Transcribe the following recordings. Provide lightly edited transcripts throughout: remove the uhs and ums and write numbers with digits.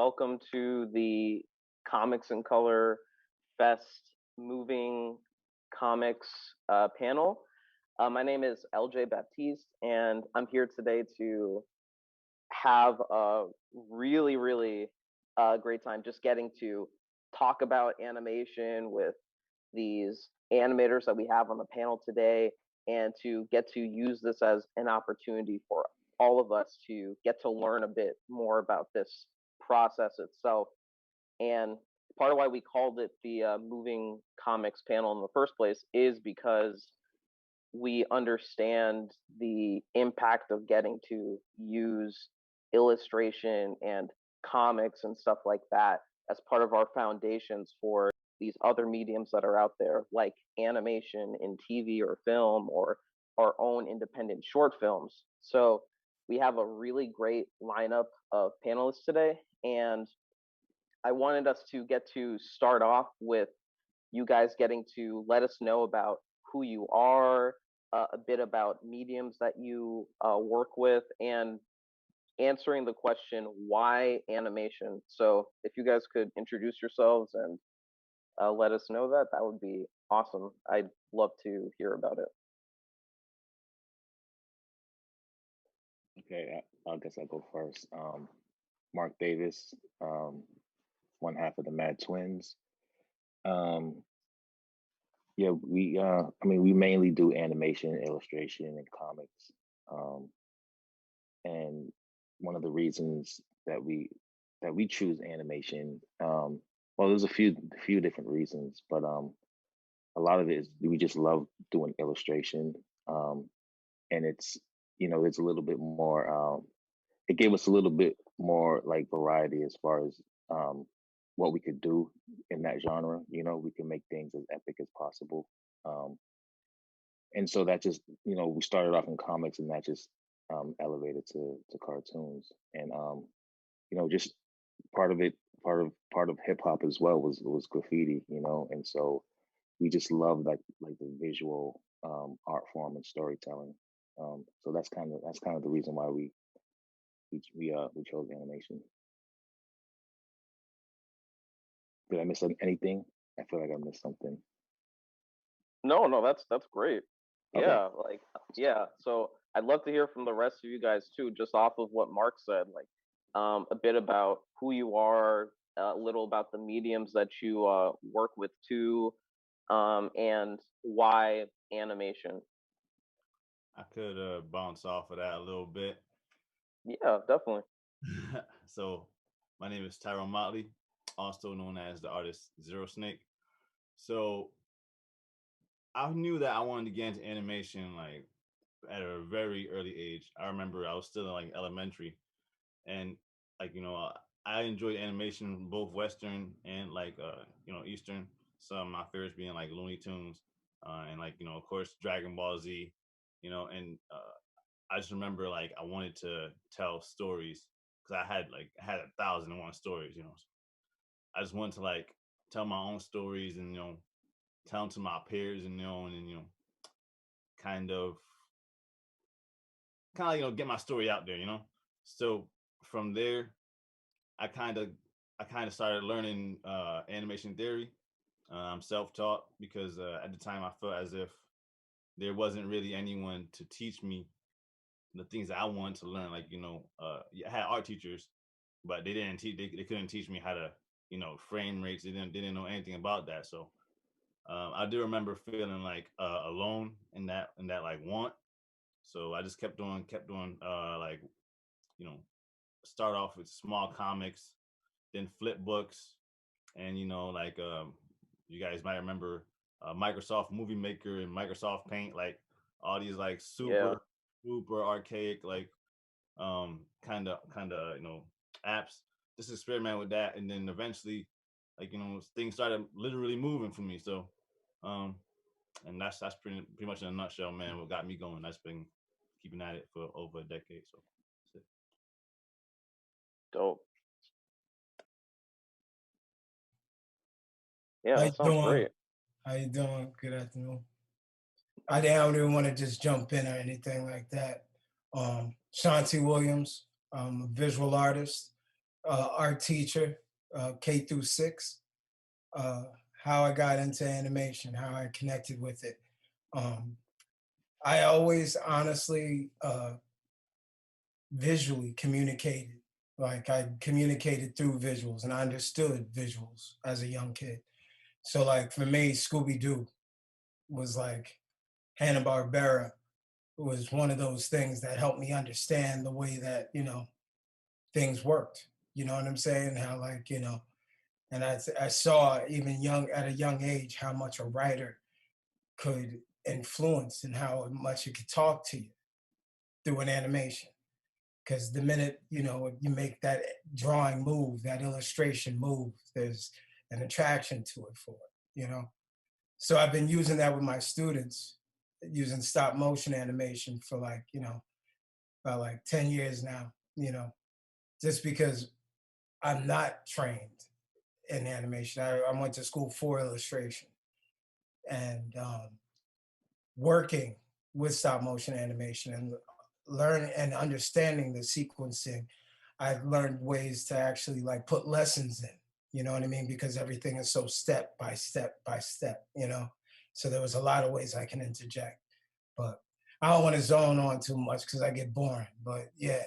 welcome to the Comics in Color Fest Moving Comics panel. My name is LJ Baptiste, and I'm here today to have a really great time just getting to talk about animation with these animators that we have on the panel today, and to get to use this as an opportunity for all of us to get to learn a bit more about this process itself. And part of why we called it the moving comics panel in the first place is because we understand the impact of getting to use illustration and comics and stuff like that as part of our foundations for these other mediums that are out there, like animation in TV or film or our own independent short films. So we have a really great lineup of panelists today. And I wanted us to get to start off with you guys getting to let us know about who you are, a bit about mediums that you work with, and answering the question, why animation? So if you guys could introduce yourselves and let us know that, that would be awesome. I'd love to hear about it. Okay, I guess I'll go first. Mark Davis, one half of the Mad Twins. Um, yeah, we mainly do animation, illustration, and comics. Um, and one of the reasons that we choose animation, well, there's a few different reasons, but a lot of it is we just love doing illustration, and it's a little bit more. It gave us a little bit more like variety as far as what we could do in that genre. We can make things as epic as possible. Um, and so that just, we started off in comics and that just elevated to cartoons. And just part of it, part of hip hop as well was graffiti, and so we just love like the visual art form and storytelling. So that's kind of the reason why we chose animation. Did I miss anything? I feel like I missed something. No, that's great. Okay. Yeah. So I'd love to hear from the rest of you guys too, just off of what Mark said, like a bit about who you are, a little about the mediums that you work with too, and why animation. I could bounce off of that a little bit. Yeah, definitely. So, my name is Tyrone Motley, also known as the artist Zero Snake. So, I knew that I wanted to get into animation like at a very early age. I remember I was still in like elementary, and like I enjoyed animation both Western and like Eastern. Some of my favorites being like Looney Tunes, and like of course Dragon Ball Z, and I just remember like I wanted to tell stories because I had 1,001 stories. I just wanted to like tell my own stories and tell them to my peers and kind of get my story out there. So from there, I kind of I kind of started learning animation theory. I'm self-taught because at the time I felt as if there wasn't really anyone to teach me the things that I wanted to learn. Like I had art teachers, but they didn't teach. They couldn't teach me how to frame rates. They didn't know anything about that. So I do remember feeling like alone in that like want. So I just kept doing like you know start off with small comics, then flip books, and you guys might remember Microsoft Movie Maker and Microsoft Paint, like all these like Yeah. super archaic like kind of apps. Just experiment with that, and then eventually like things started literally moving for me. So um and that's pretty much in a nutshell, man, what got me going. That's been keeping at it for over a decade. So that's it. Dope. Yeah, How you that sounds doing? great. How you doing? Good afternoon. I don't even want to just jump in or anything like that. Sean T. Williams, I'm a visual artist. art teacher, K through 6. How I got into animation, how I connected with it. Um, I always honestly visually communicated. Like I communicated through visuals and I understood visuals as a young kid. So like for me, Scooby Doo was like Hanna-Barbera was one of those things that helped me understand the way that, things worked. You know what I'm saying? How like, and I saw even young at a young age how much a writer could influence and how much it could talk to you through an animation. Because the minute you make that drawing move, that illustration move, there's an attraction to it for it. So I've been using that with my students, using stop motion animation for like about like 10 years now. Just because I'm not trained in animation. I went to school for illustration and working with stop motion animation and learning and understanding the sequencing. I've learned ways to actually like put lessons in, you know what I mean? Because everything is so step by step by step. So there was a lot of ways I can interject, but I don't want to zone on too much because I get boring. But yeah,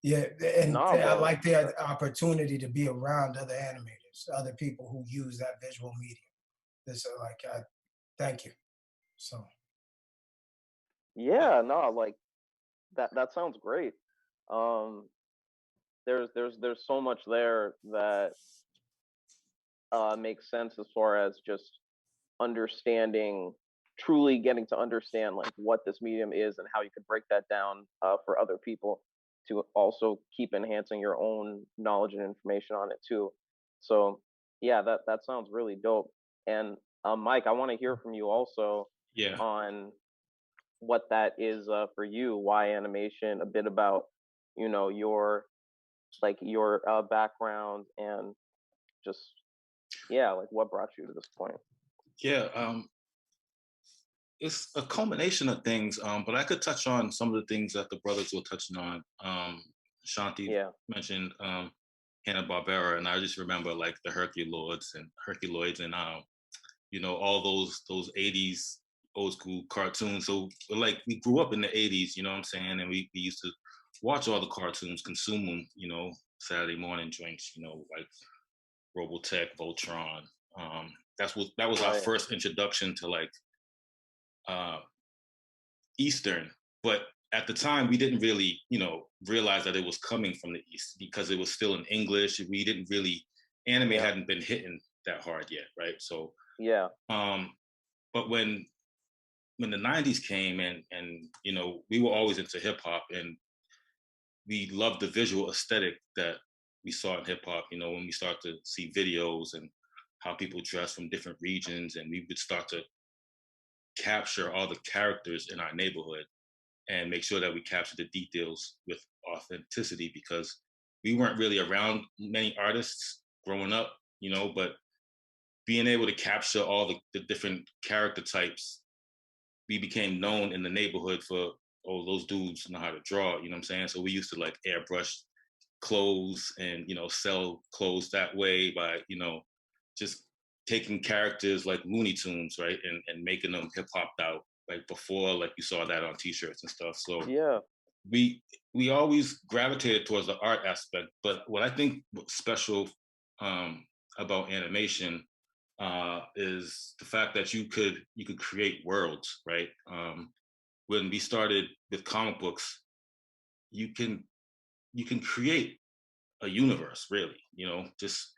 yeah, and No, I bro. like the opportunity to be around other animators, other people who use that visual medium. This like, thank you. So Yeah, no, like that sounds great. Um, there's so much there that makes sense as far as just understanding, truly getting to understand like what this medium is and how you could break that down for other people to also keep enhancing your own knowledge and information on it too. So yeah, that sounds really dope. And Mike, I want to hear from you also Yeah. on what that is for you, why animation, a bit about your your background and just yeah, like what brought you to this point. Yeah. It's a culmination of things, but I could touch on some of the things that the brothers were touching on. Shanti Yeah, mentioned Hanna-Barbera, and I just remember like the Herculoids and all those 80s old school cartoons. So like we grew up in the 80s, you know what I'm saying? And we used to watch all the cartoons, consume them, Saturday morning drinks, like Robotech, Voltron. That was our right. first introduction to like uh, Eastern, but at the time we didn't really, realize that it was coming from the East because it was still in English. We didn't really anime Yeah, hadn't been hitting that hard yet, right? So, yeah, um, but when the '90s came and we were always into hip hop and we loved the visual aesthetic that we saw in hip hop. When we start to see videos and how people dress from different regions, and we would start to capture all the characters in our neighborhood and make sure that we capture the details with authenticity because we weren't really around many artists growing up, but being able to capture all the different character types, we became known in the neighborhood for, oh, those dudes know how to draw, you know what I'm saying? So we used to like airbrush clothes and, sell clothes that way by, just taking characters like Looney Tunes, right? And making them hip hopped out like before, like you saw that on t-shirts and stuff. So yeah, we we always gravitated towards the art aspect, but what I think what's special um, about animation is the fact that you could create worlds, right? When we started with comic books, you can you can create a universe, really, just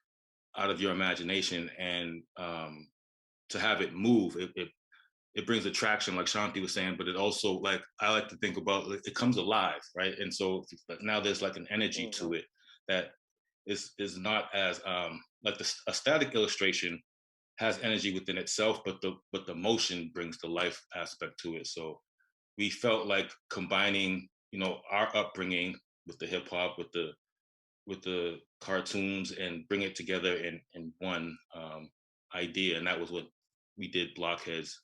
out of your imagination, and to have it move, it brings attraction, like Shanti was saying, but it also, like, I like to think about, like, it comes alive, right? And so now there's like an energy hmm to it that is not as like a static illustration has energy within itself, but the motion brings the life aspect to it. So we felt like combining, our upbringing with the hip hop, with the cartoons, and bring it together in one idea, and that was what we did, Blockheads,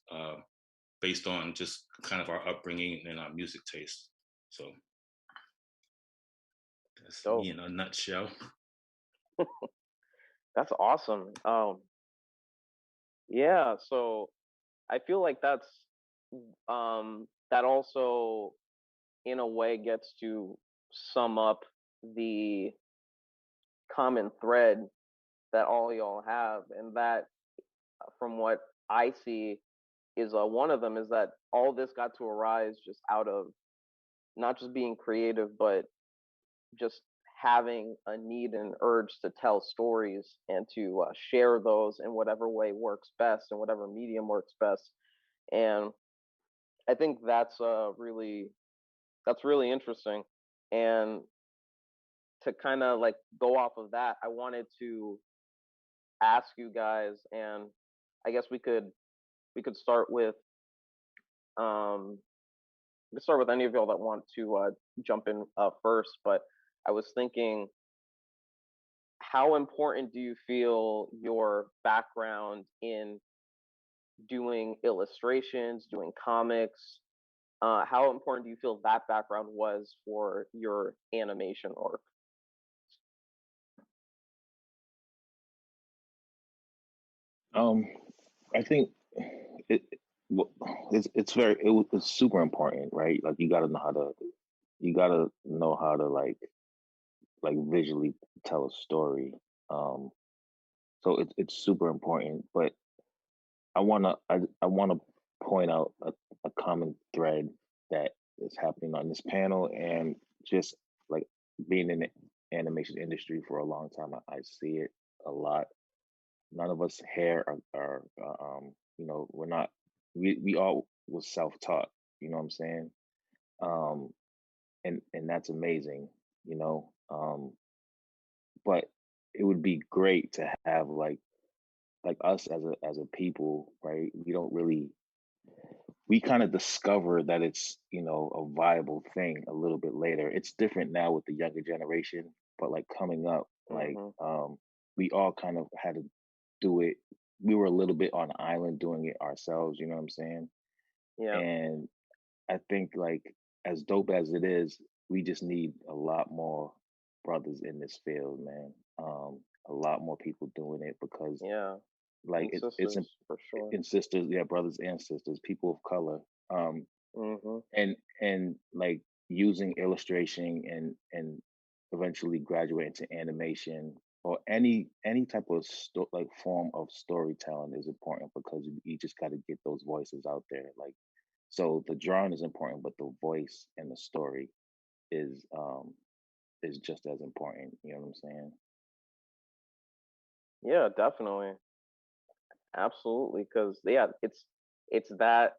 based on just kind of our upbringing and our music taste. So that's me dope. in a nutshell. That's awesome. Yeah, so I feel like that also in a way gets to sum up the common thread that all y'all have, and that from what I see is one of them is that all this got to arise just out of not just being creative, but just having a need and urge to tell stories and to share those in whatever way works best and whatever medium works best. And I think that's really interesting. And to kind of like go off of that, I wanted to ask you guys, and I guess we could start with um we could start with any of y'all that want to jump in first. But I was thinking, how important do you feel your background in doing illustrations, doing comics, how important do you feel that background was for your animation work? Um, I think it well, it's super important, right? Like you gotta know how to like visually tell a story. Um, so it's super important. But I wanna point out a common thread that is happening on this panel, and just like being in the animation industry for a long time, I see it a lot. None of us here you know, we all was self-taught, you know what I'm saying? Um, and that's amazing, you know. But it would be great to have like us as a people, right? We kind of discover that it's, you know, a viable thing a little bit later. It's different now with the younger generation, but like coming up, Hmm. we all kind of had to do it. We were a little bit on an island doing it ourselves, you know what I'm saying? Yeah, And I think like as dope as it is, we just need a lot more brothers in this field, man. A lot more people doing it, because yeah, like and it's sisters for sure. and sisters, yeah, brothers and sisters, people of color. Um, Hmm. and like using illustration and eventually graduate into animation, or any type of like form of storytelling is important, because you just got to get those voices out there. Like, so the drawing is important, but the voice and the story is just as important, you know what I'm saying? Yeah, definitely, absolutely. Because yeah, it's that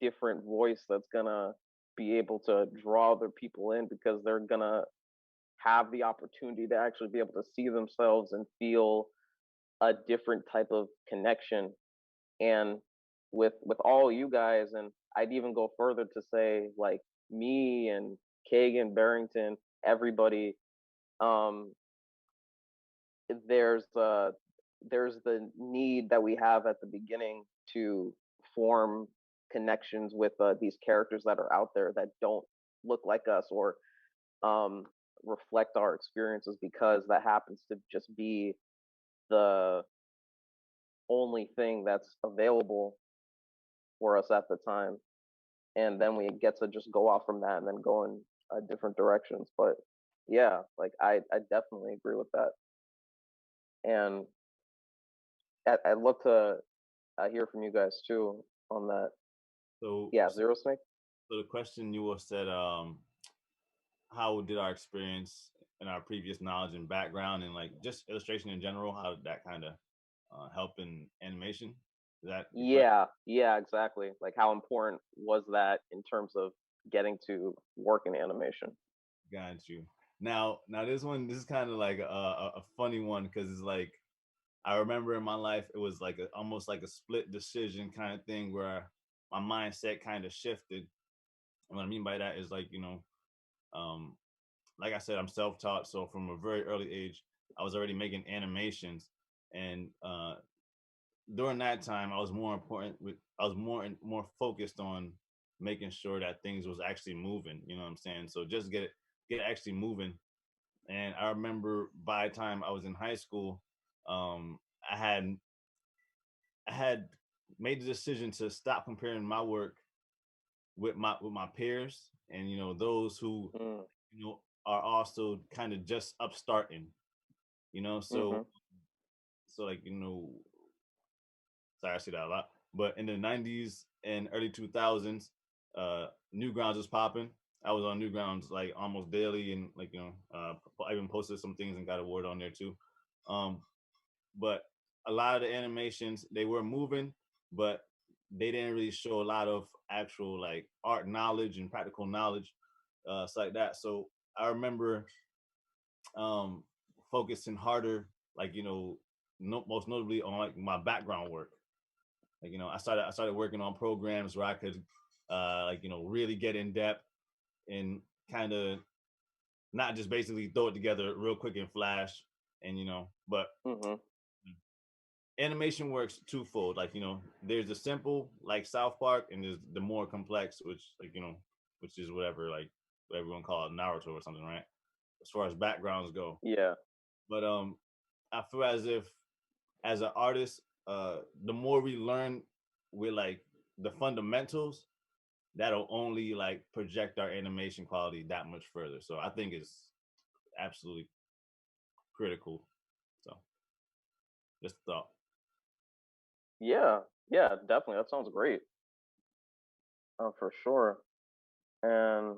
different voice that's gonna be able to draw other people in, because they're gonna have the opportunity to actually be able to see themselves and feel a different type of connection. And with all you guys, and I'd even go further to say like me and Kagan, Barrington, everybody, um there's there's the need that we have at the beginning to form connections with these characters that are out there that don't look like us, or um reflect our experiences, because that happens to just be the only thing that's available for us at the time. And then we get to just go off from that and then go in different directions. But yeah, like I definitely agree with that. And I'd love to hear from you guys too on that. So, Yeah, Zero Snake. so the question you were said, how did our experience and our previous knowledge and background and like just illustration in general, how did that kind of help in animation? Is that your question? Yeah, exactly. Like, how important was that in terms of getting to work in animation? Got you. Now this is kind of like a funny one, because it's like I remember in my life it was like almost like a split decision kind of thing where my mindset kind of shifted. And what I mean by that is like, um, like I said, I'm self-taught, so from a very early age, I was already making animations, and during that time, I was more focused on making sure that things was actually moving. You know what I'm saying? So just get it actually moving And I remember by the time I was in high school, um, I had I had made the decision to stop comparing my work with my peers, and those who Mm, are also kind of just upstarting. So mm-hmm. like sorry, I say that a lot. But in the '90s and early 2000s, Newgrounds was popping. I was on Newgrounds like almost daily, and like I even posted some things and got a word on there too. Um, but a lot of the animations, they were moving, but they didn't really show a lot of actual like art knowledge and practical knowledge, stuff like that. So I remember um focusing harder, like most notably on like my background work. Like I started working on programs where I could like really get in depth and kind of not just basically throw it together real quick in Flash, and but Mm-hmm. animation works twofold. Like there's the simple like South Park, and there's the more complex, which like which is whatever, like what everyone call it, Naruto or something, right? As far as backgrounds go. Yeah. But I feel as if as an artist, the more we learn with like the fundamentals, that'll only like project our animation quality that much further. So I think it's absolutely critical. So just a thought. Yeah. Yeah. Definitely. That sounds great. For sure. And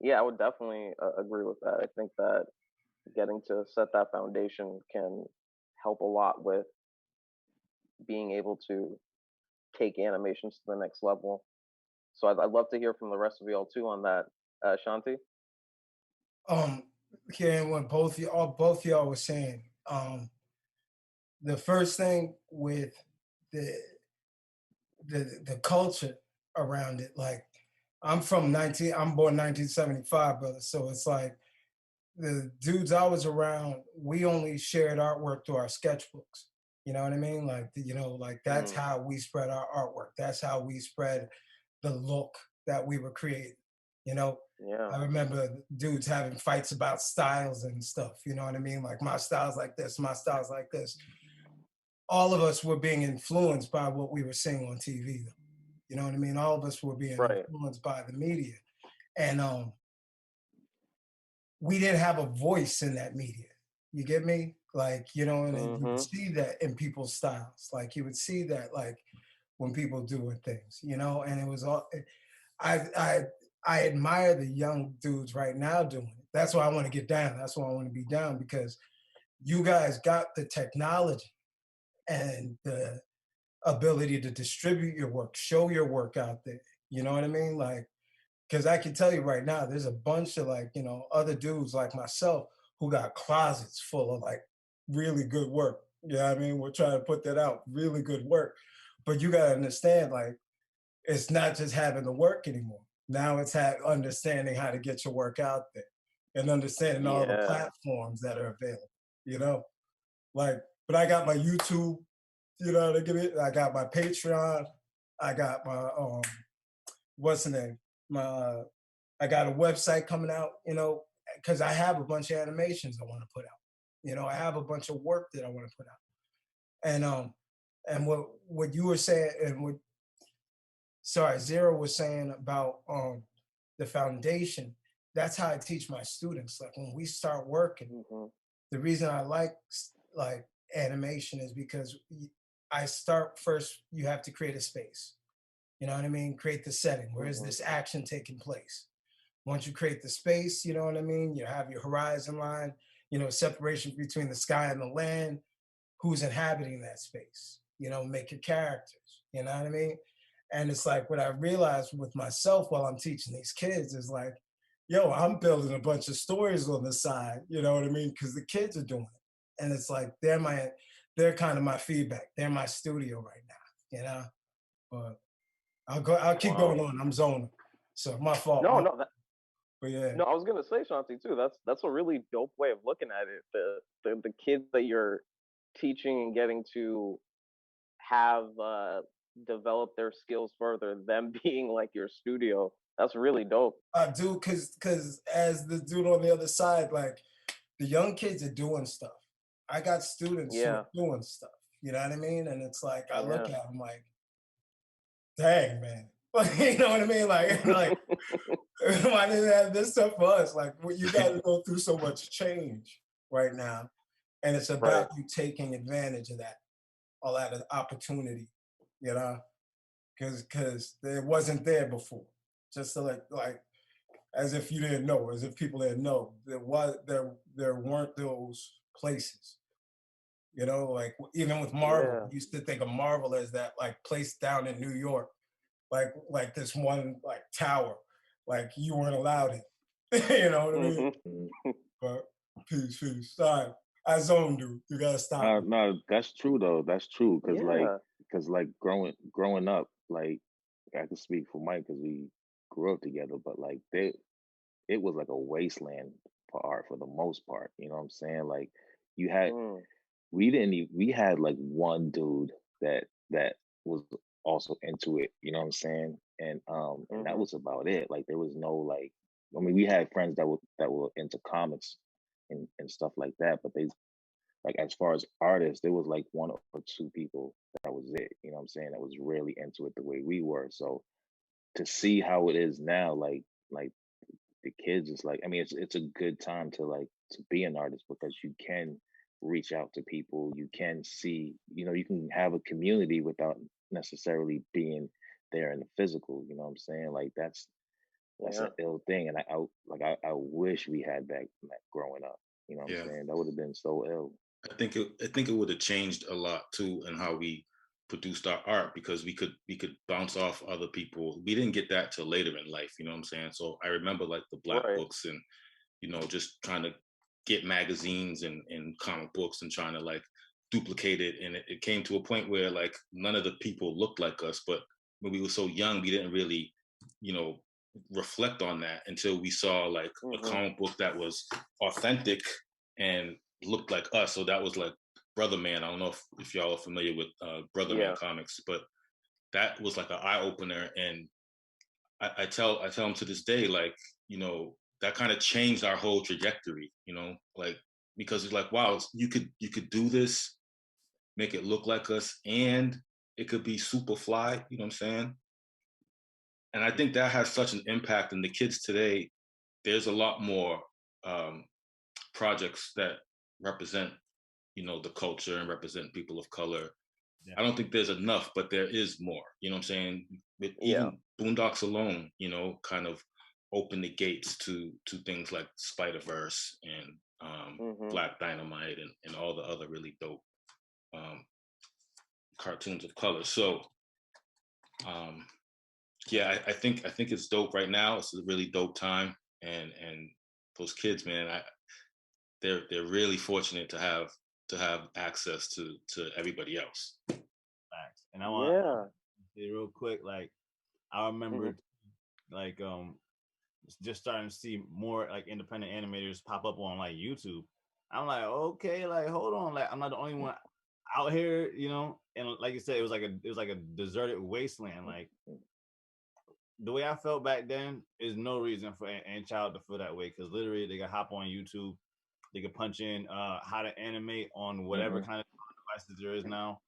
yeah, I would definitely agree with that. I think that getting to set that foundation can help a lot with being able to take animations to the next level. So I'd love to hear from the rest of y'all too on that, Shanti. Um, Hearing what both y'all were saying, the first thing with the the culture around it, like I'm born 1975, brother. So it's like the dudes I was around, we only shared artwork through our sketchbooks. You know what I mean? Like, like that's Mm, how we spread our artwork. That's how we spread the look that we were creating. You know, yeah. I remember dudes having fights about styles and stuff. You know what I mean? Like my style's like this, my style's like this. All of us were being influenced by what we were seeing on TV. Though. You know what I mean? All of us were being Right. influenced by the media, and we didn't have a voice in that media. You get me? Like, and you would Mm-hmm. see that in people's styles. Like you would see that like when people doing things, and it was all I I I admire the young dudes right now doing it. That's why I want to get down. That's why I want to be down because you guys got the technology and the ability to distribute your work, show your work out there. You know what I mean? Like because I can tell you right now, there's a bunch of like, other dudes like myself who got closets full of like really good work. You know what I mean? We're trying to put that out, really good work. But you gotta understand, like, it's not just having the work anymore. Now it's understanding how to get your work out there and understanding all the Yeah. platforms that are available, you know? Like, but I got my YouTube, to give it, I got my Patreon, I got my what's the name? My I got a website coming out, because I have a bunch of animations I want to put out. I have a bunch of work that I want to put out. And what you were saying and what Zero was saying about the foundation, that's how I teach my students. Like when we start working, Mm-hmm. the reason I like animation is because I start first, you have to create a space. You know what I mean? Create the setting. Where is Mm-hmm. this action taking place? Once you create the space, you know what I mean? You have your horizon line, separation between the sky and the land, who's inhabiting that space, make your characters, you know what I mean? And it's like what I realized with myself while I'm teaching these kids is like, yo, I'm building a bunch of stories on the side, you know what I mean? Because the kids are doing it. And it's like they're kind of my feedback. They're my studio right now, But I'll keep going Wow. on. I'm zoning. So my fault. No, no, But yeah. no. I was gonna say, Shanti, too. That's a really dope way of looking at it. The kids that you're teaching and getting to have develop their skills further, them being like your studio. That's really dope. I do, cause as the dude on the other side, like the young kids are doing stuff. I got students who Yeah, are doing stuff. You know what I mean? And it's like I look yeah. at them like, dang man, like you know what I mean? Like why didn't they have this stuff for us? Like you got to go through so much change right now, and it's Right. about you taking advantage of that, all that opportunity. You know, because it wasn't there before. Just to like as if you didn't know, as if people didn't know. There weren't those places. You know, like even with Marvel, Yeah. you used to think of Marvel as that like place down in New York, like this one like tower, like you weren't allowed in. You know what I mean? Hmm. Mm. But peace. Sorry, I zoned you. You gotta stop me. No, that's true though. That's true Yeah. because like growing up, like I can speak for Mike because we grew up together, but like it was like a wasteland for art for the most part. You know what I'm saying? Like you had Mm. we had like one dude that was also into it, you know what I'm saying? And that Hmm. was about it. Like there was no like I mean we had friends that were into comics and stuff like that, but they like as far as artists, there was like one or two people that was it, you know what I'm saying, that was really into it the way we were. So to see how it is now, like the kids is like I mean it's a good time to like to be an artist because you can reach out to people, you can see, you know, you can have a community without necessarily being there in the physical, you know what I'm saying? Like that's Yeah. an ill thing. And I wish we had that growing up. You know what I'm Yeah. saying? That would have been so ill. I think it would have changed a lot too in how we produced our art because we could bounce off other people. We didn't get that till later in life, you know what I'm saying? So I remember like the black Right. books and just trying to get magazines and comic books and trying to like duplicate it. And it came to a point where like none of the people looked like us, but when we were so young, we didn't really, you know, reflect on that until we saw like a Hmm. comic book that was authentic and looked like us. So that was like Brother Man. I don't know if y'all are familiar with Brother Man Yeah. comics, but that was like an eye opener. And I tell them to this day, like, that kind of changed our whole trajectory, like because it's like, wow, you could do this, make it look like us, and it could be super fly, you know what I'm saying? And I think that has such an impact. And the kids today, there's a lot more um, projects that represent, the culture and represent people of color. Yeah. I don't think there's enough, but there is more. You know what I'm saying? With Yeah. even Boondocks alone, kind of open the gates to things like Spider Verse and Hmm. Black Dynamite and all the other really dope um, cartoons of color. So um, yeah, I think it's dope right now. It's a really dope time, and those kids, man, they're really fortunate to have access to everybody else. Facts. And I want Yeah. to say real quick, like I Hmm. remember like just starting to see more like independent animators pop up on like YouTube. I'm like, okay, like hold on, like I'm not the only one out here, And like you said, it was like a deserted wasteland. Like the way I felt back then is no reason for any child to feel that way because literally they could hop on YouTube, they could punch in how to animate on whatever Hmm. kind of devices there is now,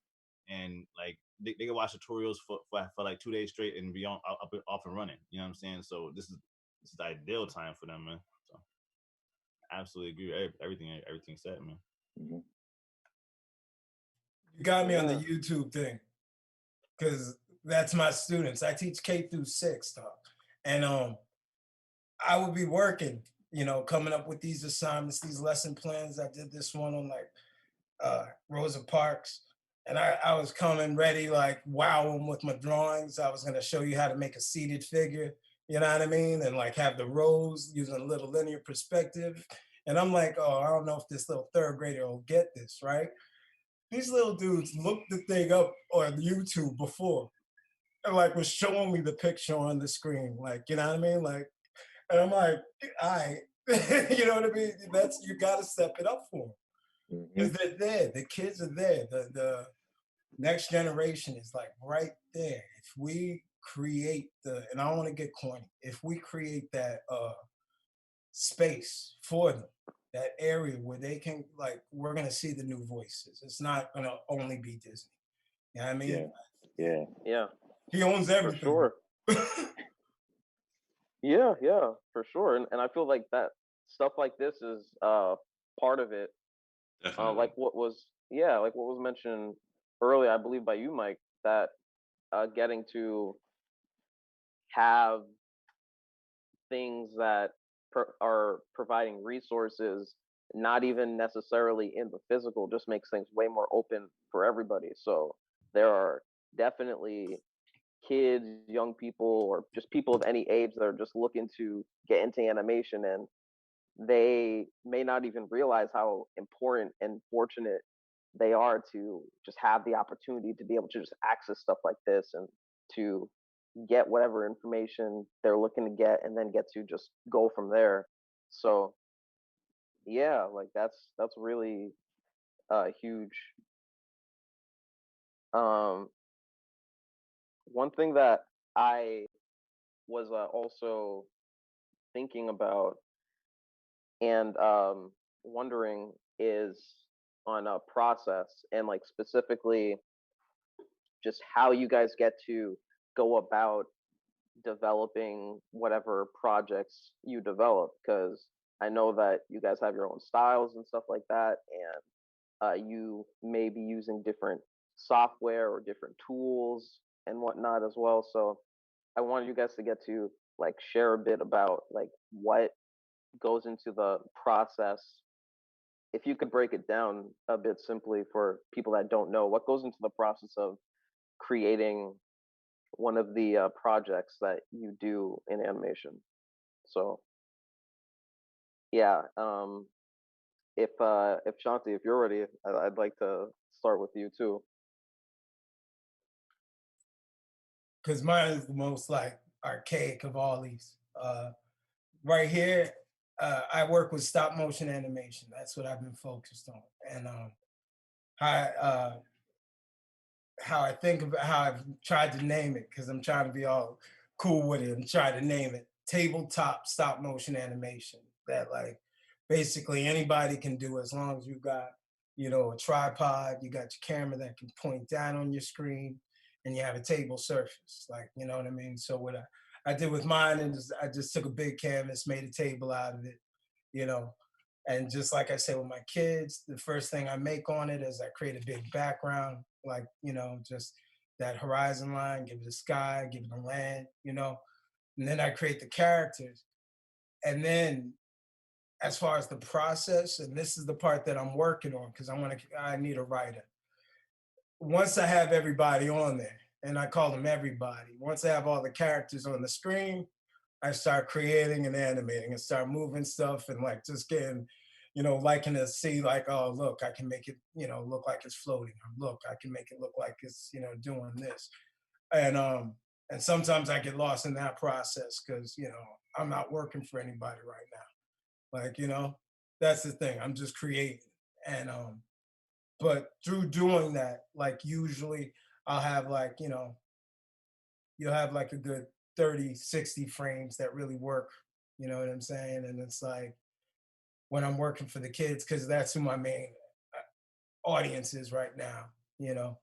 and like they can watch tutorials for like 2 days straight and be on up off and running. You know what I'm saying? So this is the ideal time for them, man. So I absolutely agree with everything said, man. Hmm. You got me on the Yeah. YouTube thing because that's my students. I teach K through 6, dog, and I would be working, coming up with these assignments, these lesson plans. I did this one on like Rosa Parks. And I was coming ready, like wow them with my drawings. I was gonna show you how to make a seated figure, you know what I mean? And like have the rows using a little linear perspective. And I'm like, oh, I don't know if this little third grader will get this, right? These little dudes looked the thing up on YouTube before and like was showing me the picture on the screen, like, you know what I mean? Like, and I'm like, I, you know what I mean? You got to step it up for them Hmm. because they're there. The kids are there. next generation is like right there. If we create and I don't want to get corny, if we create that space for them, that area where they can, like, we're gonna see the new voices. It's not gonna only be Disney. You know what I Yeah, mean? yeah, Yeah, He owns for everything. sure. Yeah, yeah, for sure. And I feel like that stuff like this is part of it. Definitely. Like like what was mentioned earlier, I believe by you, Mike, that getting to have things that are providing resources, not even necessarily in the physical, just makes things way more open for everybody. So there are definitely kids, young people, or just people of any age that are just looking to get into animation, and they may not even realize how important and fortunate they are to just have the opportunity to be able to just access stuff like this and to get whatever information they're looking to get and then get to just go from there. So yeah, like that's really huge. um One thing that I was also thinking about and wondering is on a process, and like specifically just how you guys get to go about developing whatever projects you develop, because I know that you guys have your own styles and stuff like that, and you may be using different software or different tools and whatnot as well. So I wanted you guys to get to like share a bit about like what goes into the process. If you could break it down a bit simply for people that don't know, what goes into the process of creating one of the projects that you do in animation. So yeah, if Shanti, if you're ready, I'd like to start with you too. Because mine is the most like archaic of all these. Right here, I work with stop motion animation. That's what I've been focused on, and how how I think about how I've tried to name it, because I'm trying to be all cool with it and try to name it tabletop stop motion animation, that like basically anybody can do as long as you got, you know, a tripod, you got your camera that can point down on your screen, and you have a table surface, like, you know what I mean? So what I did with mine is I just took a big canvas, made a table out of it, you know. And just like I said with my kids, the first thing I make on it is I create a big background, like, you know, just that horizon line, give it a sky, give it a land, you know. And then I create the characters. And then as far as the process, and this is the part that I'm working on, because I need a writer. Once I have everybody on there, and I call them everybody, once I have all the characters on the screen, I start creating and animating and start moving stuff and like just getting, you know, liking to see like, oh, look, I can make it, you know, look like it's floating. Or look, I can make it look like it's, you know, doing this. And sometimes I get lost in that process because, you know, I'm not working for anybody right now. Like, you know, that's the thing. I'm just creating. And but through doing that, like usually I'll have like, you know, you'll have like a good 30, 60 frames that really work. You know what I'm saying? And it's like when I'm working for the kids, because that's who my main audience is right now, you know,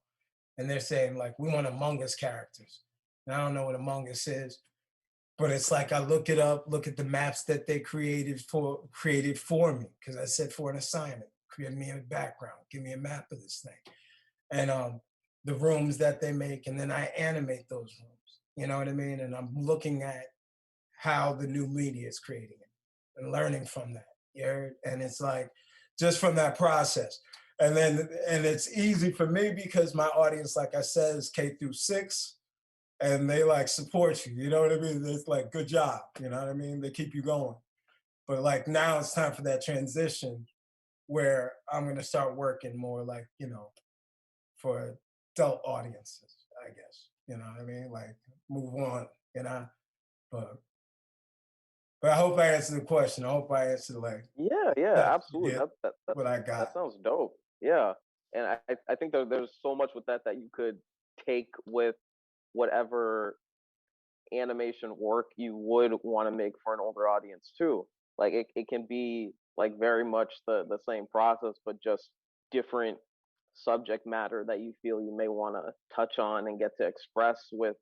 and they're saying, like, we want Among Us characters. And I don't know what Among Us is, but it's like I look it up, look at the maps that they created for me, because I said for an assignment, create me a background, give me a map of this thing. And the rooms that they make, and then I animate those rooms. You know what I mean? And I'm looking at how the new media is creating it and learning from that. Yeah. And it's like just from that process. And it's easy for me because my audience, like I said, is K-6, and they like support you. You know what I mean? It's like good job. You know what I mean? They keep you going. But like now it's time for that transition where I'm gonna start working more like, you know, for adult audiences, I guess. You know what I mean? Like move on, you know. But but I hope I answered the question. I hope I answered like Yeah, yeah, that, absolutely. yeah, what I That got. sounds dope. Yeah. and I think there's so much with that you could take with whatever animation work you would want to make for an older audience too. Like it can be like very much the same process, but just different subject matter that you feel you may want to touch on and get to express with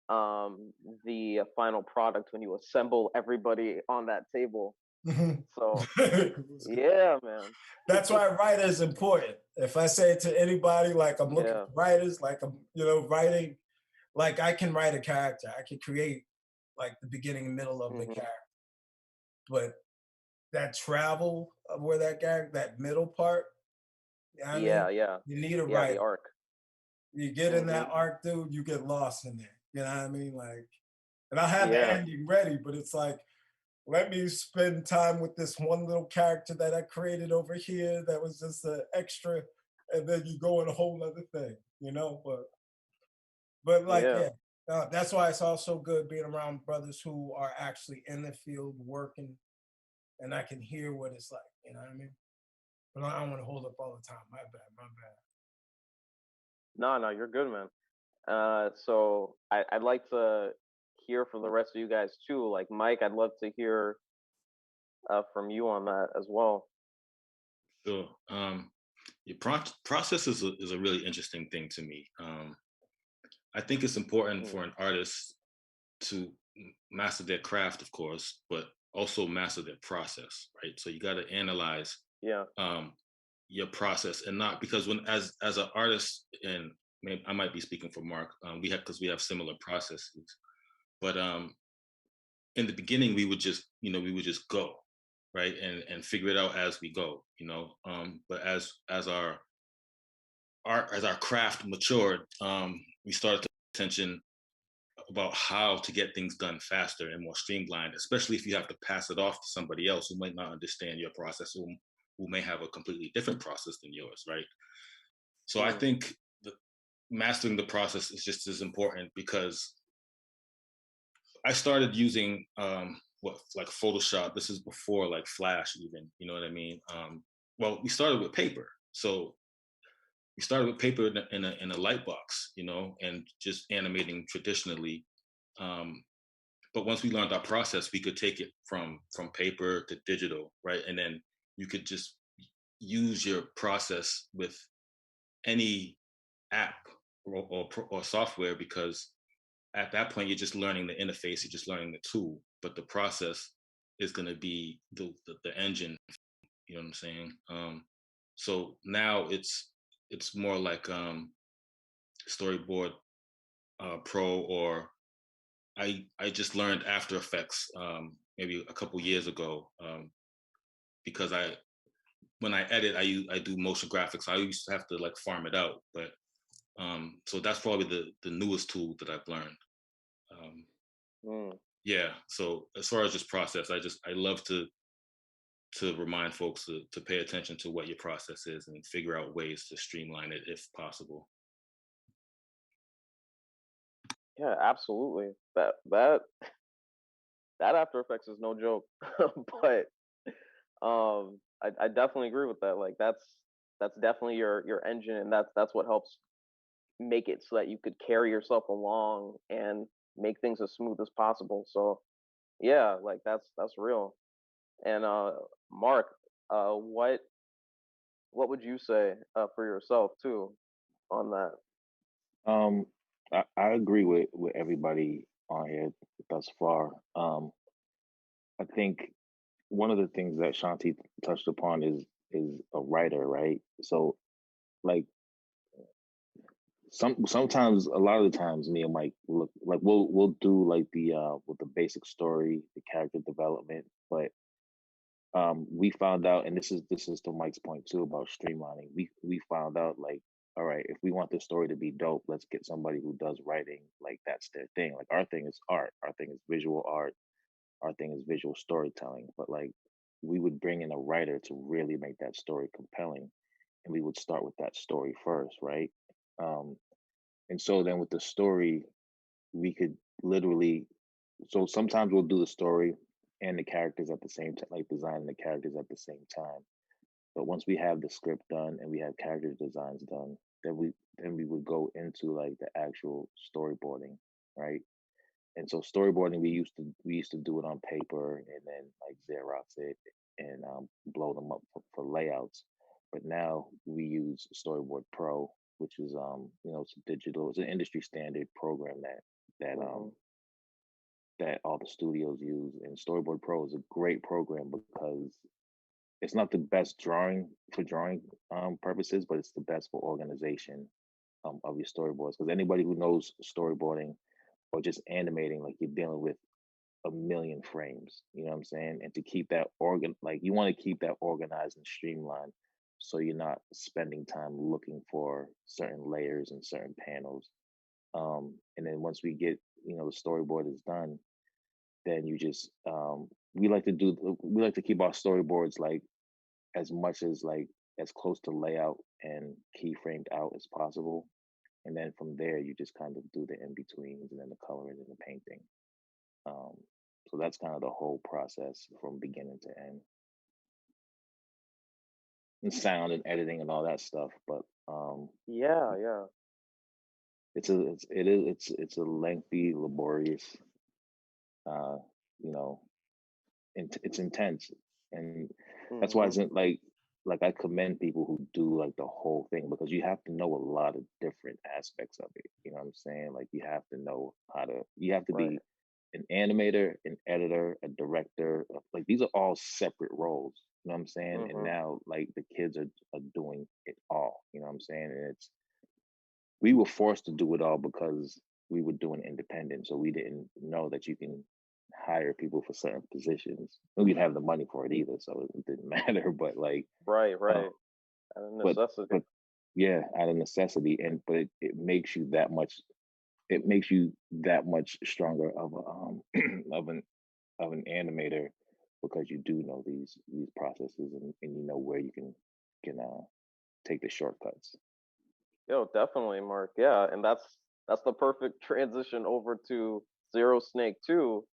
the final product when you assemble everybody on that table. So yeah, man. That's why writer is important. If I say it to anybody, like I'm looking Yeah. for writers, like I'm, writing, like I can write a character. I can create like the beginning and middle of the Mhm. character. But that travel of where that character, that middle part, you know what I mean? Yeah. You need a Yeah, the writer. arc. You get in that Mhm. arc, dude, you get lost in there. You know what I mean? Like, and I have the Yeah. ending ready, but it's like, let me spend time with this one little character that I created over here that was just an extra, and then you go in a whole other thing, But like, Yeah. yeah, that's why it's also good being around brothers who are actually in the field working, and I can hear what it's like. You know what I mean? But I don't want to hold up all the time. My bad. My bad. No, you're good, man. So I'd like to hear from the rest of you guys too. Like Mike, I'd love to hear from you on that as well. Sure. Your process is a really interesting thing to me. I think it's important Mm. for an artist to master their craft, of course, but also master their process, right? So you got to analyze Yeah. your process, and not because when as an artist, and maybe I might be speaking for Mark, we have similar processes, but in the beginning we would just go, right, and figure it out as we go, but as our craft matured, we started to pay attention about how to get things done faster and more streamlined, especially if you have to pass it off to somebody else who might not understand your process, who may have a completely different process than yours, right? So I Mm. think mastering the process is just as important, because I started using like Photoshop. This is before like Flash, even. You know what I mean? Well, we started with paper, so we started with paper in a light box, and just animating traditionally. Um, but once we learned our process, we could take it from paper to digital, right? And then you could just use your process with any app or software, because at that point you're just learning the interface, you're just learning the tool, but the process is going to be the engine. You know what I'm saying? So now it's more like Storyboard Pro, or I just learned After Effects maybe a couple years ago, because when I edit, I do motion graphics. I used to have to like farm it out, but so that's probably the newest tool that I've learned. Mm. Yeah. So as far as this process, I love to remind folks to pay attention to what your process is and figure out ways to streamline it if possible. Yeah, absolutely. That After Effects is no joke. But I definitely agree with that. Like that's definitely your engine, and that's what helps make it so that you could carry yourself along and make things as smooth as possible. So yeah, like that's real. And Mark, what would you say for yourself too on that? Um, I agree with everybody on here thus far. I think one of the things that Shanti touched upon is a writer, right? So like sometimes, a lot of the times, me and Mike look like we'll do like the with the basic story, the character development, but we found out, and this is to Mike's point too about streamlining. We found out, like, all right, if we want the story to be dope, let's get somebody who does writing, like that's their thing. Like our thing is art, our thing is visual art, our thing is visual storytelling. But like we would bring in a writer to really make that story compelling, and we would start with that story first, right? Um, and so then with the story, we could literally, so sometimes we'll do the story and the characters at the same time, like designing the characters at the same time. But once we have the script done and we have character designs done, then we would go into like the actual storyboarding, right? And so storyboarding, we used to do it on paper and then like Xerox it and blow them up for layouts. But now we use Storyboard Pro, which is it's digital. It's an industry standard program that Hmm. that all the studios use. And Storyboard Pro is a great program because it's not the best drawing for drawing purposes, but it's the best for organization of your storyboards. Because anybody who knows storyboarding or just animating, like you're dealing with a million frames. You know what I'm saying? And to keep that like you want to keep that organized and streamlined, so you're not spending time looking for certain layers and certain panels. And then once we get the storyboard is done, then you just we like to keep our storyboards like as much as like as close to layout and keyframed out as possible. And then from there, you just kind of do the in betweens and then the coloring and the painting. Um, so that's kind of the whole process from beginning to end, and sound and editing and all that stuff. But Yeah, yeah. it's a lengthy, laborious, uh, you know, it's intense, and that's why Hmm. it's like I commend people who do like the whole thing, because you have to know a lot of different aspects of it. You know what I'm saying? Like you have to Right. be an animator, an editor, a director. Like these are all separate roles. You know what I'm saying? And Hmm. now like the kids are doing it all. You know what I'm saying? And we were forced to do it all because we were doing independent. So we didn't know that you can hire people for certain positions. And we didn't have the money for it either, so it didn't matter. But like, Right, uh, right. Out of but necessity. but yeah, out of necessity, and but it makes you that much. It makes you that much stronger of a of an animator, because you do know these processes, and you know where you can take the shortcuts. Yo, definitely, Mark. Yeah, and that's the perfect transition over to Zero Snake 2,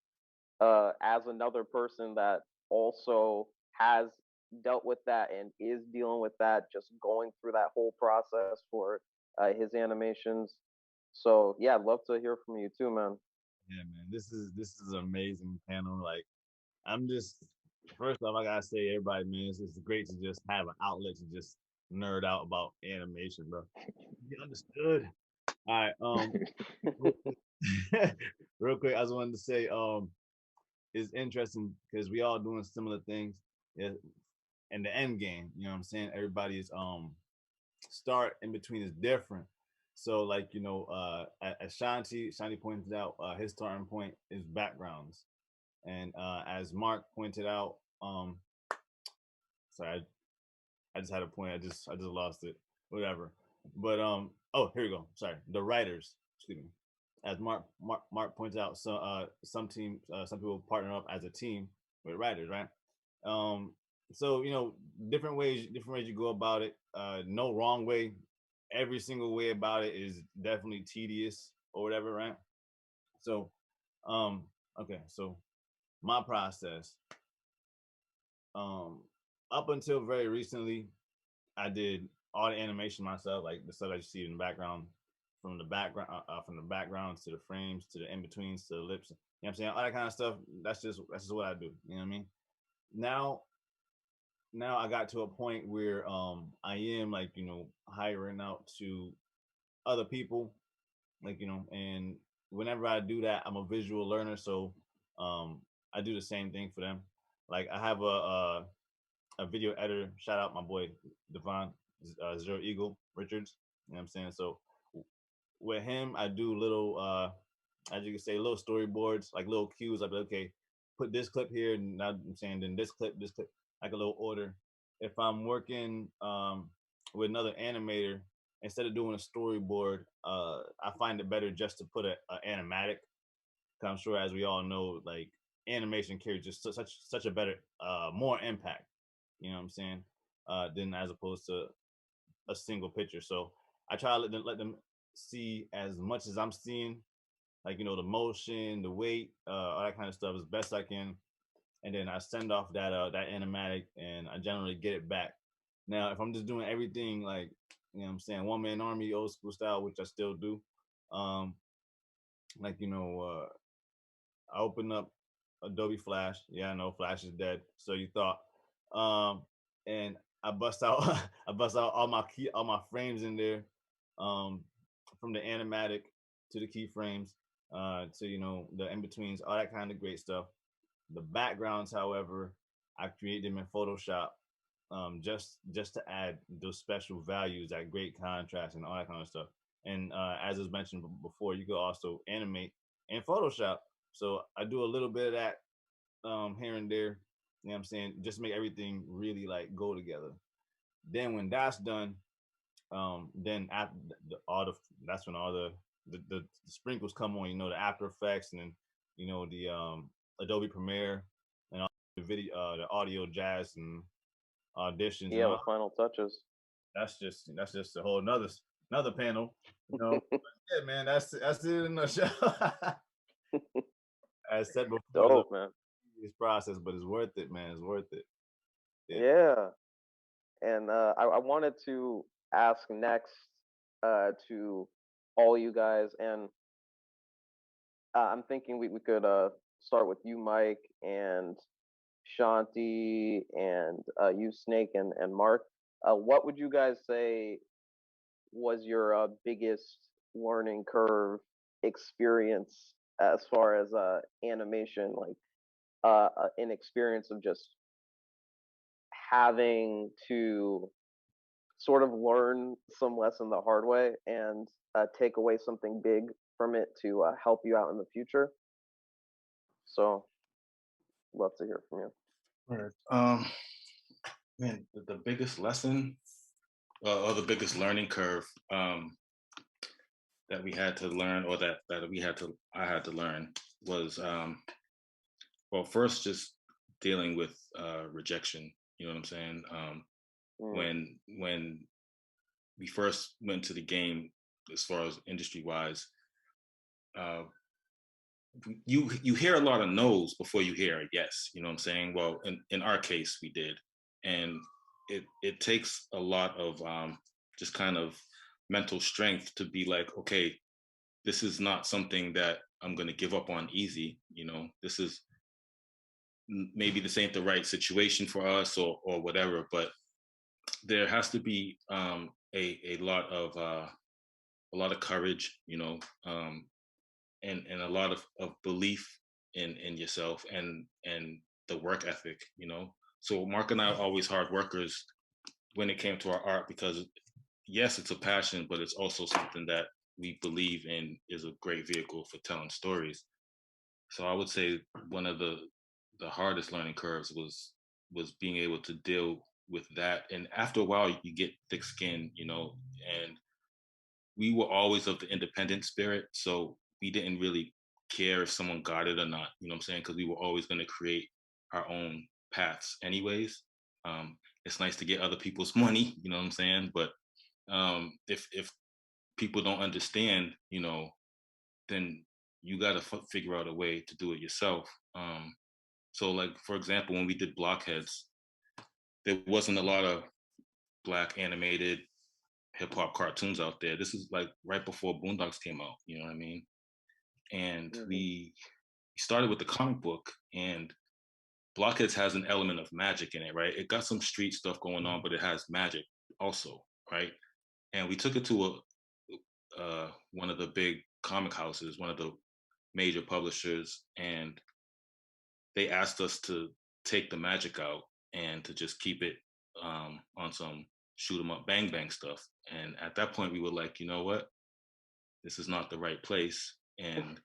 as another person that also has dealt with that and is dealing with that, just going through that whole process for his animations. So yeah, I'd love to hear from you too, man. Yeah, man. This is an amazing panel. Like, I'm just first off, I gotta say, everybody, man, it's great to just have an outlet to just nerd out about animation, bro. You understood. All right. Real quick, real quick, I just wanted to say, it's interesting because we all doing similar things. Yeah, and the end game, you know what I'm saying? Everybody's start in between is different. So like, as Shanti pointed out, his starting point is backgrounds. And as Mark pointed out, sorry, I just had a point. I just lost it. Whatever. But oh, here we go. Sorry. The writers, excuse me. As Mark points out, so some people partner up as a team with writers, right? Um, so different ways you go about it. No wrong way. Every single way about it is definitely tedious or whatever, right? So, um, okay, so my process, um, up until very recently, I did all the animation myself, like the stuff that you see in the background, from the backgrounds to the frames to the in betweens to the lips. You know what I'm saying? All that kind of stuff. That's just what I do. You know what I mean? Now, now I got to a point where I am like hiring out to other people, like and whenever I do that, I'm a visual learner, so um I do the same thing for them. Like I have a video editor. Shout out my boy Devon Zero Eagle Richards. You know what I'm saying? So with him, I do little, as you can say, little storyboards, like little cues. I'd be like, okay, put this clip here, and now I'm saying then this clip, like a little order. If I'm working with another animator, instead of doing a storyboard, I find it better just to put a animatic. Cause I'm sure, as we all know, like animation carries just such a better, more impact. You know what I'm saying? Than as opposed to a single picture. So I try to let them see as much as I'm seeing, like the motion, the weight, all that kind of stuff as best I can, and then I send off that animatic, and I generally get it back Now, if I'm just doing everything like, you know what I'm saying, one man army, old school style, which I still do, um, like, I open up Adobe Flash. Yeah, I know Flash is dead. So you thought. And I bust out I bust out all my frames in there, um, from the animatic to the keyframes, to the in betweens, all that kind of great stuff. The backgrounds, however, I create them in Photoshop, just to add those special values, that great contrast, and all that kind of stuff. And as was mentioned before, you could also animate in Photoshop. So I do a little bit of that, here and there. You know what I'm saying? Just make everything really like go together. Then when that's done, then after all the that's when all the sprinkles come on. The After Effects, and then the Adobe Premiere, and all the video, the audio jazz and auditions and Yeah, the all. final touches. That's just a whole another panel. Yeah, man, that's it in a nutshell. As said before, it's a Dope, man. tedious process, but it's worth it, man. It's worth it. Yeah. Yeah. And I wanted to ask next to all you guys, and I'm thinking we could start with you, Mike, and Shanti, and you, Snake, and Mark. What would you guys say was your biggest learning curve experience as far as animation, like an experience of just having to sort of learn some lesson the hard way and take away something big from it to help you out in the future. So, love to hear from you. Right. Man, the biggest lesson, or the biggest learning curve, that we had to learn, or that I had to learn, was, well, first, just dealing with rejection. You know what I'm saying? Mm, When we first went to the game, as far as industry wise, uh, you hear a lot of no's before you hear a yes. You know what I'm saying? Well, in our case, we did, and it takes a lot of, just kind of mental strength to be like, okay, this is not something that I'm going to give up on easy. This is, maybe this ain't the right situation for us, or whatever, but there has to be, a lot of courage, and a lot of belief in yourself, and the work ethic. So Mark and I are always hard workers when it came to our art, because yes, it's a passion, but it's also something that we believe in is a great vehicle for telling stories. So I would say one of the hardest learning curves was being able to deal with that. And after a while, you get thick skin, and we were always of the independent spirit. So we didn't really care if someone got it or not, you know what I'm saying? Because we were always going to create our own paths anyways. It's nice to get other people's money, you know what I'm saying? But if people don't understand, then you got to figure out a way to do it yourself. So, like, for example, when we did Blockheads, there wasn't a lot of Black animated hip hop cartoons out there. This is like right before Boondocks came out, you know what I mean? And mhm. we started with the comic book, and Blockheads has an element of magic in it, right? It got some street stuff going on, but it has magic also, right? And we took it to one of the big comic houses, one of the major publishers, and they asked us to take the magic out and to just keep it, on some shoot 'em up bang bang stuff. And at that point, we were like, you know what, this is not the right place, and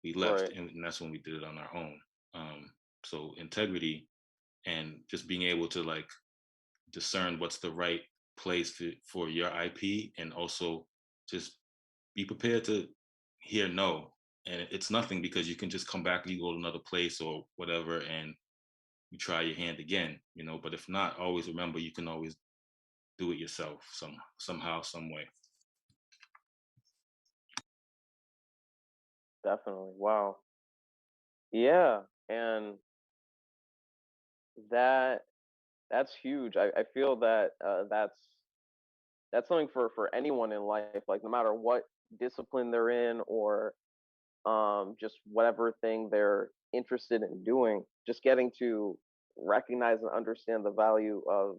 we left, Right. and that's when we did it on our own. So integrity, and just being able to like discern what's the right place for your IP, and also just be prepared to hear no. And it's nothing, because you can just come back, you go to another place or whatever, and you try your hand again, but if not, always remember, you can always do it yourself, somehow, some way. Definitely. Wow. Yeah. And that That's huge. I feel that that's something for anyone in life, like no matter what discipline they're in or just whatever thing they're interested in doing, just getting to recognize and understand the value of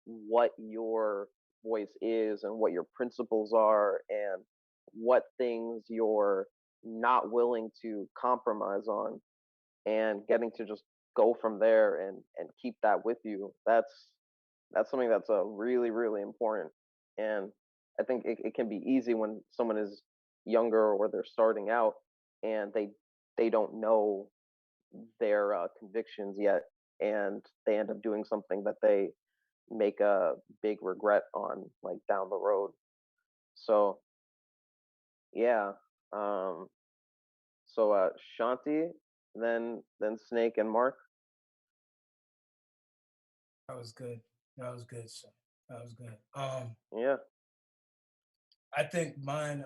what your voice is and what your principles are and what things you're not willing to compromise on, and getting to just go from there and keep that with you. That's something that's really important. And I think it can be easy when someone is younger or they're starting out and they don't know their convictions yet, and they end up doing something that they make a big regret on, like down the road. So yeah. um Shanti, then Snake and Mark. That was good. That was good, sir. That was good. Yeah. I think mine,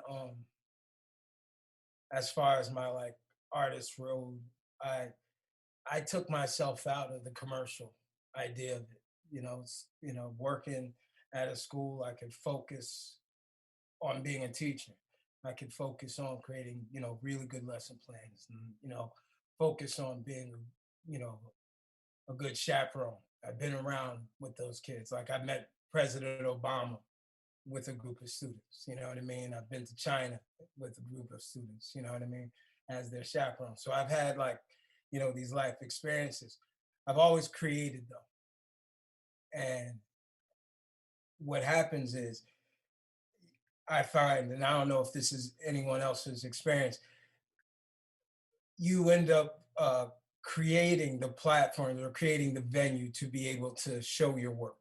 as far as my like artist road, I I took myself out of the commercial idea of it. Working at a school, I could focus on being a teacher. I could focus on creating, really good lesson plans, and focus on being, you know, a good chaperone. I've been around with those kids. Like I met President Obama with a group of students. You know what I mean? I've been to China with a group of students. You know what I mean? As their chaperone. So I've had like, these life experiences. I've always created though, and what happens is I find, and I don't know if this is anyone else's experience, you end up creating the platforms or creating the venue to be able to show your work,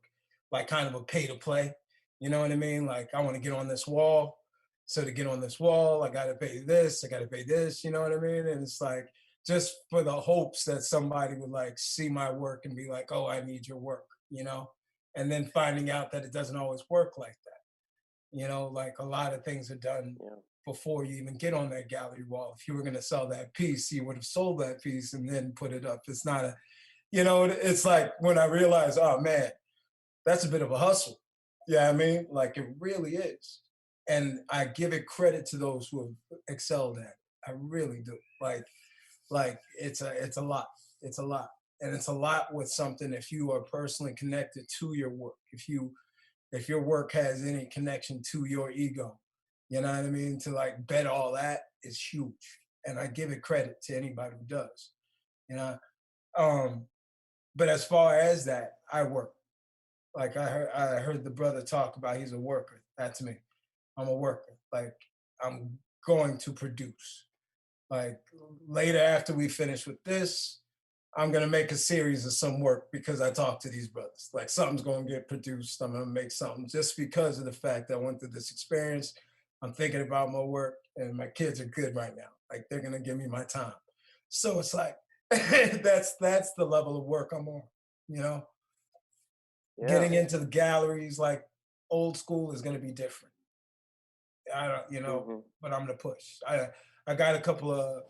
like kind of a pay to play. You know what I mean? Like, I want to get on this wall. So to get on this wall, I got to pay this, I got to pay this. You know what I mean? And it's like just for the hopes that somebody would like see my work and be like, oh, I need your work, and then finding out that it doesn't always work like that. Like a lot of things are done Yeah. before you even get on that gallery wall. If you were going to sell that piece, you would have sold that piece and then put it up. It's not it's like when I realized, oh man, that's a bit of a hustle. Yeah, I mean, like it really is. And I give it credit to those who have excelled at it. I really do. Like it's a lot. It's a lot. And it's a lot with something if you are personally connected to your work. If your work has any connection to your ego, you know what I mean? To like bet all that is huge. And I give it credit to anybody who does, you know. Um, but as far as that, I work. Like I heard the brother talk about he's a worker. That's me. I'm a worker. Like I'm going to produce. Like later after we finish with this, I'm gonna make a series of some work because I talked to these brothers. Like something's gonna get produced. I'm gonna make something just because of the fact that I went through this experience. I'm thinking about my work, and my kids are good right now. Like they're gonna give me my time. So it's like that's the level of work I'm on. You know, Yeah. getting into the galleries like old school is gonna be different. I don't, Hmm. but I'm gonna push. I got a couple of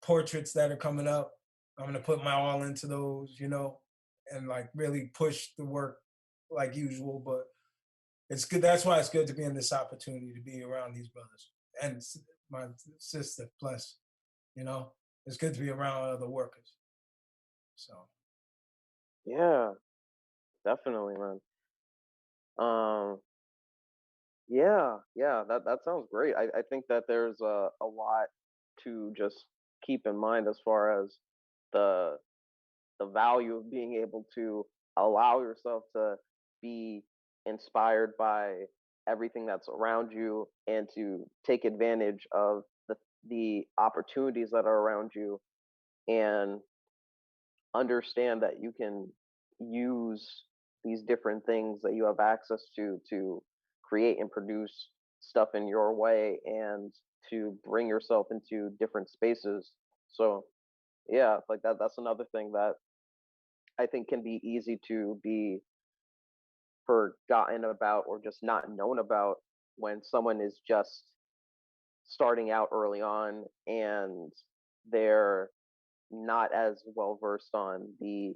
portraits that are coming up. I'm gonna put my all into those, and like really push the work like usual. But it's good. That's why it's good to be in this opportunity to be around these brothers and my sister. Plus, you know, it's good to be around other workers. So Yeah, definitely, man. um yeah, that sounds great. I think that there's a lot to just keep in mind as far as the the value of being able to allow yourself to be inspired by everything that's around you, and to take advantage of the opportunities that are around you, and understand that you can use these different things that you have access to create and produce stuff in your way, and to bring yourself into different spaces. So yeah, like that's another thing that I think can be easy to be forgotten about or just not known about when someone is just starting out early on, and they're not as well versed on the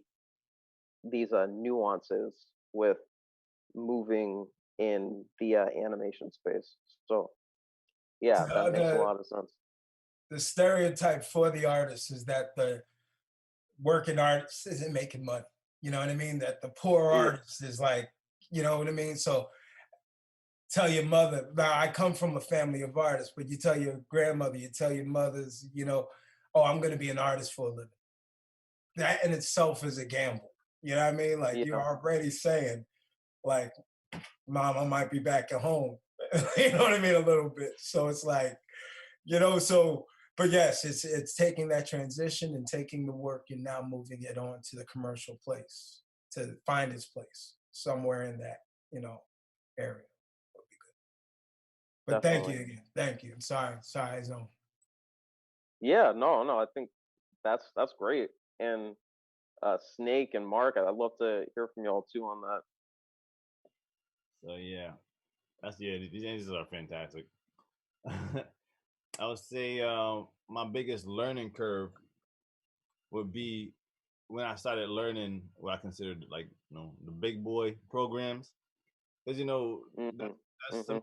these nuances with moving in the animation space. So yeah, that makes a The lot of sense. the stereotype for the artist is that the working artist isn't making money. You know what I mean? That the poor Yeah, artist is like, you know what I mean? So tell your mother. Now I come from a family of artists, but you tell your grandmother, you tell your mothers, oh, I'm going to be an artist for a living. That in itself is a gamble. You know what I mean? Like you're yeah, already saying, like, mom, I might be back at home. You know what I mean? A little bit. So it's like, so but yes, it's taking that transition and taking the work and now moving it on to the commercial place to find its place somewhere in that, you know, area. But thank definitely. you again. Thank you. I'm sorry. Sorry, I zone. Yeah, no, no, I think that's great. And Snake and Mark, I'd love to hear from y'all too on that. So yeah, these answers are fantastic. I would say my biggest learning curve would be when I started learning what I considered like the big boy programs, because Hmm. that's Hmm. the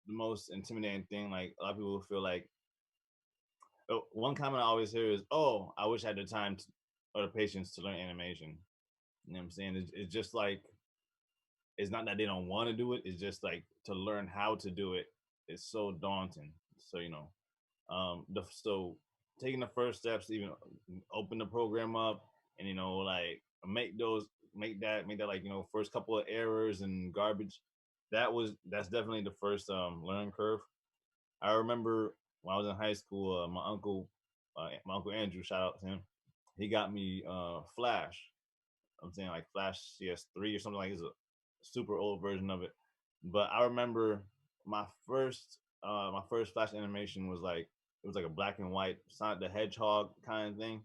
most intimidating thing. Like a lot of people feel like one comment I always hear is, "Oh, I wish I had the time or the patience to learn animation." You know what I'm saying? It's just like it's not that they don't want to do it. It's just like to learn how to do it is so daunting. So so taking the first steps to even open the program up and like make that like first couple of errors and garbage. That's definitely the first learning curve. I remember when I was in high school, my uncle Andrew, shout out to him. He got me Flash. I'm saying like Flash CS3 or something like it's a super old version of it. But I remember my first Flash animation was like it was like a black and white Sonic the Hedgehog kind of thing,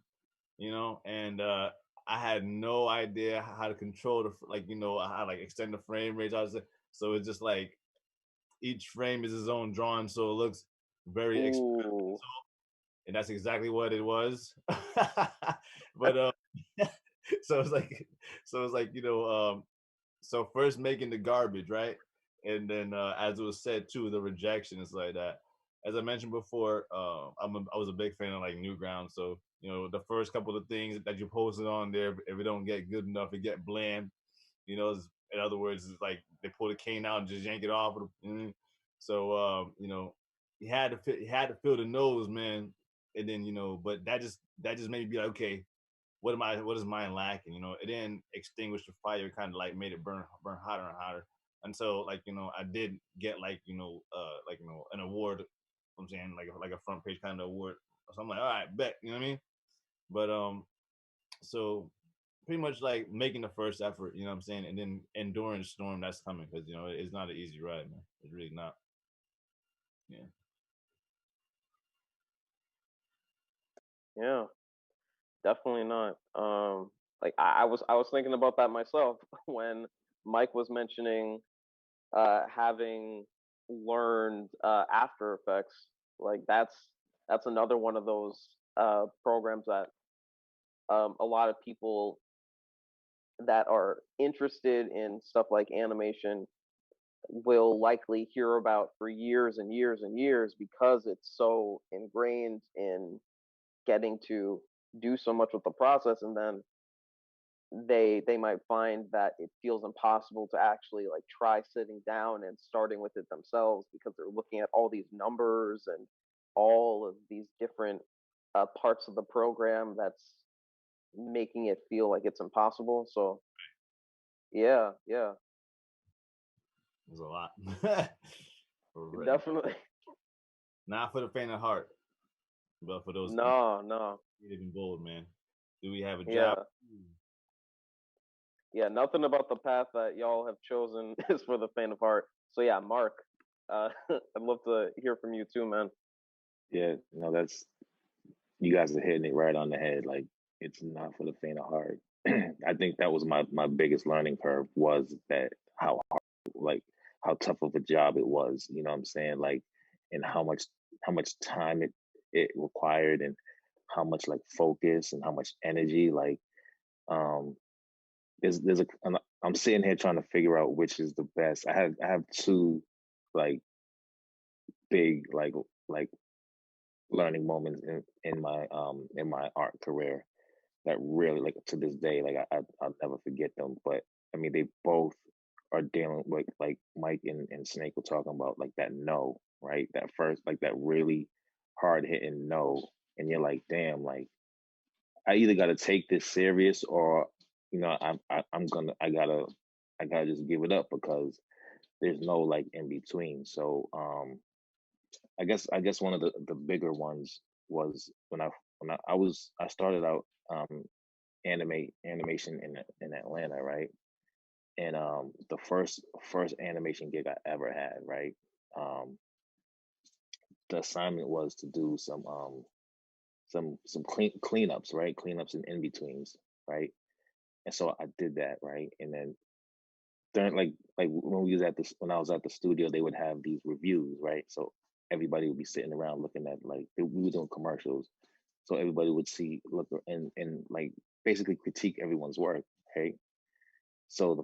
and I had no idea how to control how to like extend the frame range. So it's just like each frame is his own drawing, so it looks very Ooh. and that's exactly what it was. But so it's like so first making the garbage, right? And then as it was said too, the rejection is like that. As I mentioned before, I was a big fan of like Newgrounds. So the first couple of things that you posted on there, if it don't get good enough, it get bland. In other words, it's like they pull the cane out and just yank it off. So he had to feel the nose, man. And then but that just made me be like, okay, what is mine lacking? It didn't extinguish the fire, kind of like made it burn hotter and hotter until like I did get an award. I'm saying like a front page kind of award. So I'm like, all right, bet, you know what I mean? But so pretty much like making the first effort, you know what I'm saying, and then enduring the storm that's coming, because it's not an easy ride, man. It's really not. Yeah. Yeah, definitely not. Like I was thinking about that myself when Mike was mentioning having learned After Effects. Like that's another one of those programs that a lot of people that are interested in stuff like animation will likely hear about for years and years and years because it's so ingrained in getting to do so much with the process, and then they might find that it feels impossible to actually like try sitting down and starting with it themselves because they're looking at all these numbers and all of these different parts of the program that's making it feel like it's impossible. So yeah, yeah, There's a lot. For real. definitely. Not for the faint of heart, but for those No, no. creative and bold, man. Do we have a job? Yeah, yeah, nothing about the path that y'all have chosen is for the faint of heart. So yeah, Mark, I'd love to hear from you too, man. Yeah, no, that's you guys are hitting it right on the head. Like it's not for the faint of heart. I think that was my biggest learning curve was that how hard, like how tough of a job it was. You know what I'm saying? Like, and how much time it required, and how much like focus and how much energy. Like, um, there's I'm sitting here trying to figure out which is the best. I have two like big like learning moments in my art career that really, like, to this day, like I'll never forget them. But I mean, they both are dealing with, like, Mike and Snake were talking about, like, that no, right? That first, like, that really hard hitting no, and you're like, damn, like, I either got to take this serious, or I'm gonna I gotta just give it up, because there's no, like, in between. So I guess one of the bigger ones was I started out animation in Atlanta, right? And the first animation gig I ever had, right? Um, the assignment was to do some cleanups, right? Cleanups and in betweens, right? And so I did that, right? And then during, like when we was at this when I was at the studio, they would have these reviews, right? So everybody would be sitting around looking at, like, we were doing commercials, so everybody would look, and like basically critique everyone's work, right? So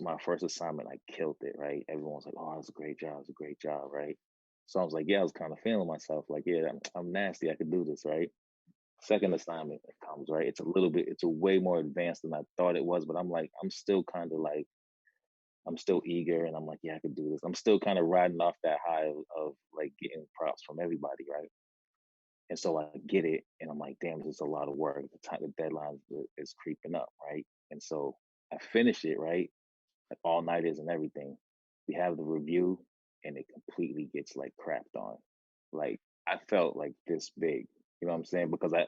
my first assignment, I killed it, right? Everyone was like, "Oh, that was a great job, it's a great job," right? So I was like, "Yeah," I was kind of feeling myself, like, "Yeah, I'm nasty, I could do this," right? Second assignment comes, right? It's a way more advanced than I thought it was, but I'm like, I'm still kind of like, I'm still eager, and I'm like, "Yeah, I could do this." I'm still kind of riding off that high of like getting props from everybody, right? And so I get it, and I'm like, damn, this is a lot of work. The deadline is creeping up, right? And so I finish it, right? Like, all nighters and everything. We have the review, and it completely gets, like, crapped on. Like, I felt like this big, you know what I'm saying? Because I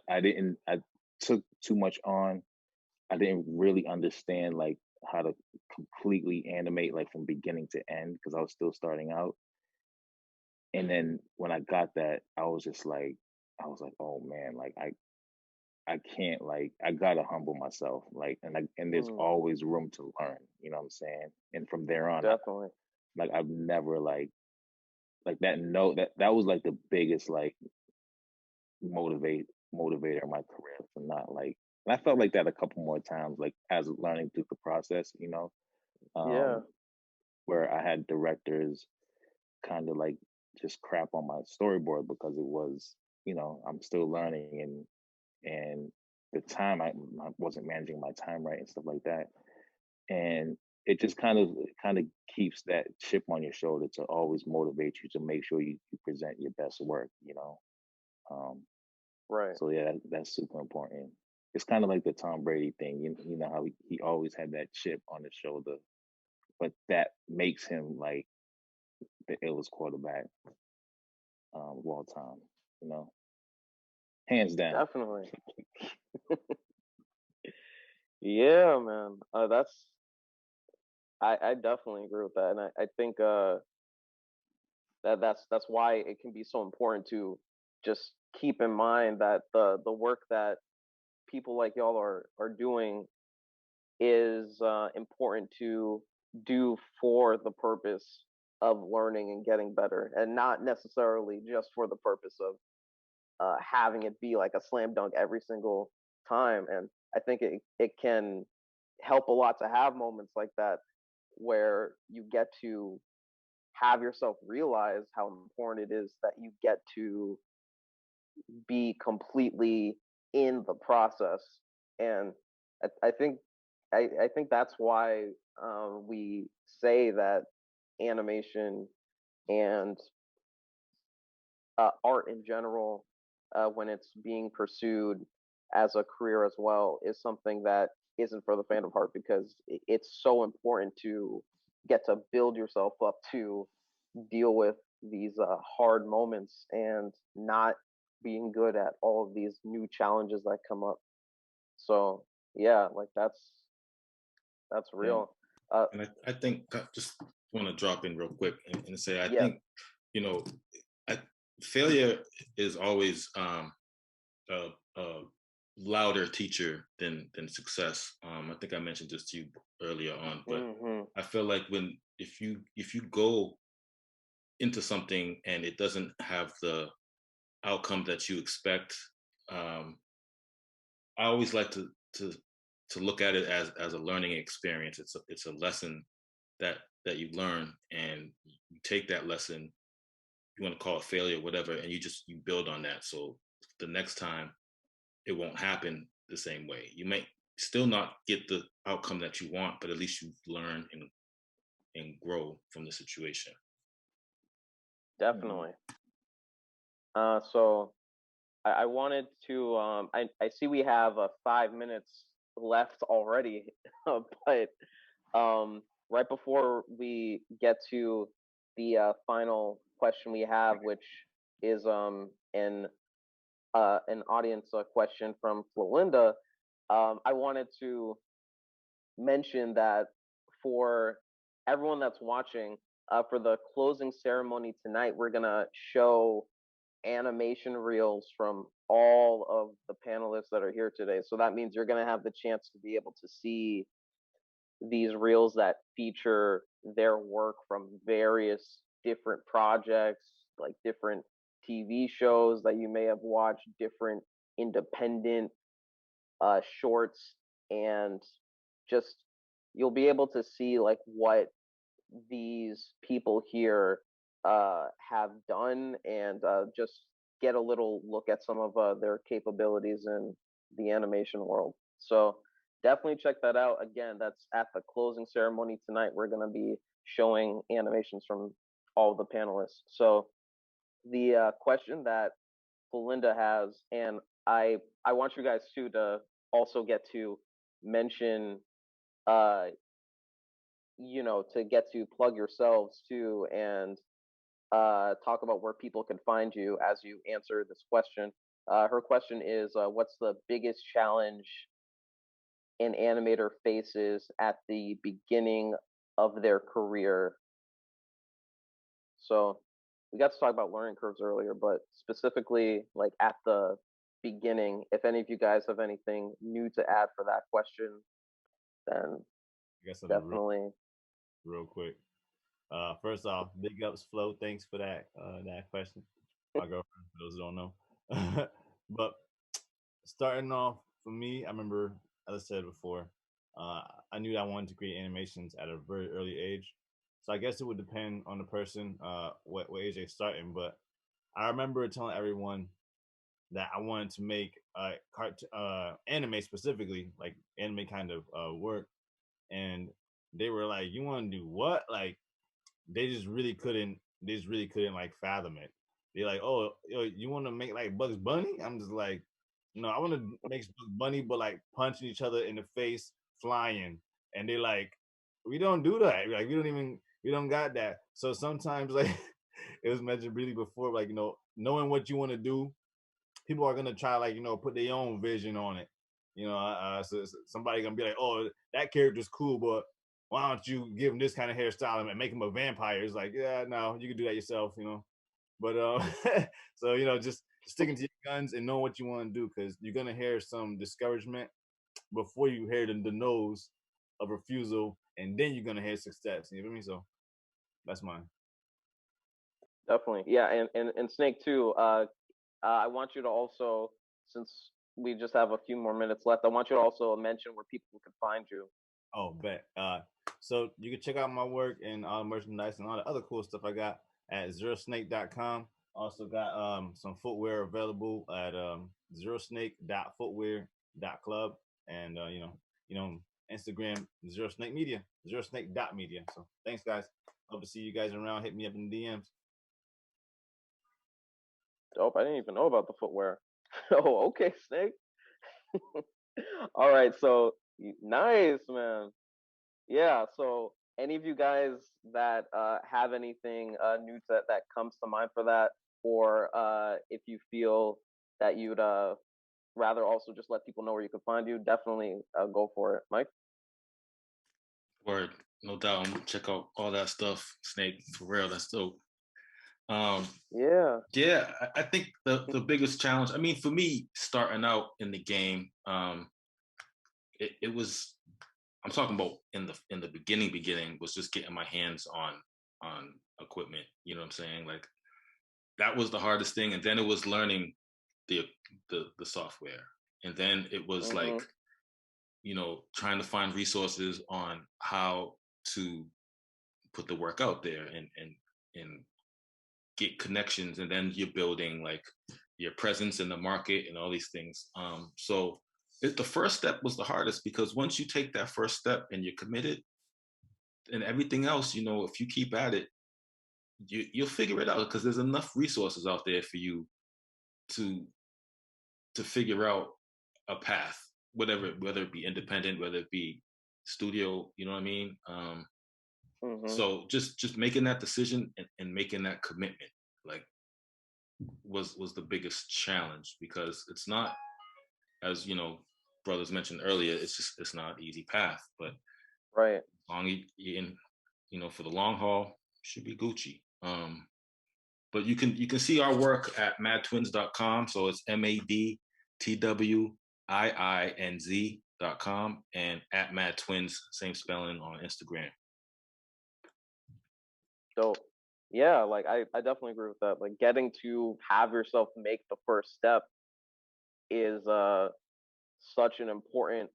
took too much on. I didn't really understand, like, how to completely animate, like, from beginning to end, because I was still starting out. And then when I got that, I was like, oh man, like, I can't, like, I gotta humble myself, like, and there's Mm, always room to learn, you know what I'm saying? And from there on, definitely. I've never, like that note, that was like the biggest, like, motivator in my career, to not, like, and I felt like that a couple more times, like, as learning through the process, Yeah. um, where I had directors kind of, like, just crap on my storyboard, because it was, I'm still learning, and the time I wasn't managing my time right and stuff like that. And it just kind of keeps that chip on your shoulder to always motivate you to make sure you present your best work. Um, Right. so yeah, that's super important. It's kind of like the Tom Brady thing. You know how he always had that chip on his shoulder, but that makes him like the illest quarterback of all time. You know, hands down. Definitely. Yeah, man. I definitely agree with that, and I think that's why it can be so important to just keep in mind that the work that people like y'all are doing is important to do for the purpose of learning and getting better, and not necessarily just for the purpose of having it be like a slam dunk every single time. And I think it can help a lot to have moments like that where you get to have yourself realize how important it is that you get to be completely in the process. And I think I think that's why we say that animation and art in general, when it's being pursued as a career as well, is something that isn't for the faint of heart, because it's so important to get to build yourself up to deal with these hard moments and not being good at all of these new challenges that come up. So yeah, like that's Yeah. real. Uh, And I think I just want to drop in real quick and say I yeah, think you know I, failure is always a louder teacher than success. I think I mentioned this to you earlier on, but hmm I feel like when if you go into something and it doesn't have the outcome that you expect, um, I always like to to look at it as a learning experience. It's a lesson that you learn, and you take that lesson, you want to call it failure, whatever, and you build on that. So the next time it won't happen the same way. You may still not get the outcome that you want, but at least you learn and grow from the situation. Definitely. So I wanted to, I see we have 5 minutes left already, but right before we get to the final question we have, which is an audience question from Flolinda, I wanted to mention that for everyone that's watching, for the closing ceremony tonight, we're gonna show animation reels from all of the panelists that are here today. So that means you're gonna have the chance to be able to see these reels that feature their work from various different projects, like different TV shows that you may have watched, different independent shorts, and just you'll be able to see like what these people here have done, and just get a little look at some of their capabilities in the animation world. So definitely check that out. Again, that's at the closing ceremony tonight. We're going to be showing animations from all the panelists. So the question that Belinda has, and I want you guys too to also get to mention, to get to plug yourselves too, and talk about where people can find you as you answer this question. Her question is, what's the biggest challenge an animator faces at the beginning of their career? So we got to talk about learning curves earlier, but specifically like at the beginning, if any of you guys have anything new to add for that question, then I guess definitely. real quick. First off, big ups, Flo. Thanks for that question. My girlfriend, for those who don't know. But starting off for me, I remember, as I said before, I knew that I wanted to create animations at a very early age. So I guess it would depend on the person, what age they're starting. But I remember telling everyone that I wanted to make anime specifically, like anime kind of work, and they were like, "You want to do what?" Like they just really couldn't. They just really couldn't like fathom it. They're like, "Oh, you want to make like Bugs Bunny?" I'm just like, "No, I want to make Bugs Bunny, but like punching each other in the face, flying." And they like, "We don't do that. Like we don't got that." So sometimes like it was mentioned really before, like knowing what you want to do, people are gonna try like put their own vision on it. So somebody gonna be like, "Oh, that character's cool, but why don't you give him this kind of hairstyle and make him a vampire?" It's like, yeah, no, you can do that yourself, But so just sticking to your guns and know what you want to do, because you're gonna hear some discouragement before you hear the nose of refusal, and then you're gonna hear success. You know what I mean? So that's mine. Definitely, yeah, and Snake too. I want you to also, since we just have a few more minutes left, I want you to also mention where people can find you. Oh, bet. So you can check out my work and all the merchandise and all the other cool stuff I got at zerosnake.com. Also got some footwear available at zerosnake.footwear.club, and Instagram zerosnake media, zerosnake.media. So thanks guys. Hope to see you guys around. Hit me up in the DMs. Dope. I didn't even know about the footwear. Oh, okay, Snake. All right, so nice, man. Yeah, so any of you guys that have anything new that comes to mind for that, or if you feel that you'd rather also just let people know where you can find you, definitely go for it, Mike. Word, no doubt. I'm gonna check out all that stuff, Snake. For real, that's dope. Yeah. Yeah, I think the biggest challenge. I mean, for me, starting out in the game, it was. I'm talking about in the beginning was just getting my hands on equipment. You know what I'm saying? Like that was the hardest thing, and then it was learning the software, and then it was like trying to find resources on how to put the work out there and get connections, and then you're building like your presence in the market and all these things. So the first step was the hardest, because once you take that first step and you're committed, and everything else, if you keep at it, you'll figure it out, because there's enough resources out there for you to figure out a path, whether it be independent, whether it be studio, you know what I mean? So just making that decision and making that commitment, like, was the biggest challenge, because it's not, as brothers mentioned earlier, it's not an easy path, but Right. as long as you're in, for the long haul, should be Gucci. But you can see our work at madtwinz.com. So it's MADTWIINZ.com, and at madtwins, same spelling, on Instagram. So yeah, like I definitely agree with that. Like getting to have yourself make the first step is such an important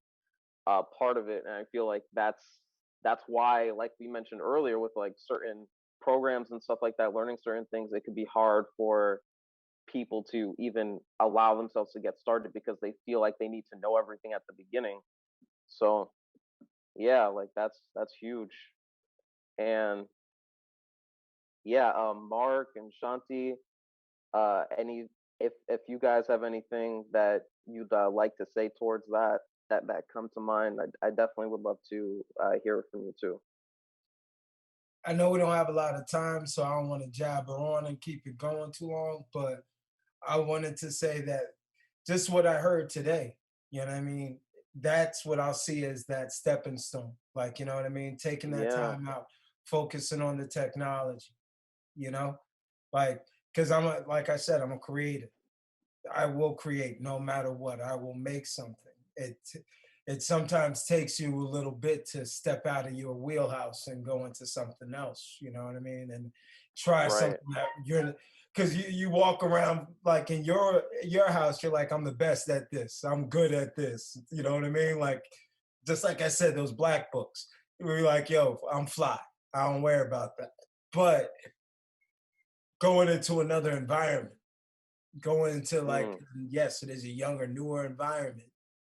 part of it, and I feel like that's why, like we mentioned earlier, with like certain programs and stuff like that, learning certain things, it could be hard for people to even allow themselves to get started because they feel like they need to know everything at the beginning. So yeah, like that's huge. And yeah, Mark and Shanti, any if you guys have anything that you'd like to say towards that come to mind, I definitely would love to hear it from you too. I know we don't have a lot of time, so I don't want to jabber on and keep it going too long, but I wanted to say that just what I heard today, you know what I mean? That's what I'll see as that stepping stone. Like, you know what I mean? Taking that Yeah, time out, focusing on the technology, you know? Like, because like I said, I'm a creator. I will create no matter what. I will make something. It sometimes takes you a little bit to step out of your wheelhouse and go into something else. You know what I mean? And try right, something that you're, because you walk around like in your house, you're like, I'm the best at this. I'm good at this. You know what I mean? Like, just like I said, those black books. We're like, yo, I'm fly. I don't worry about that. But going into another environment, going into like, mm, yes, it is a younger, newer environment.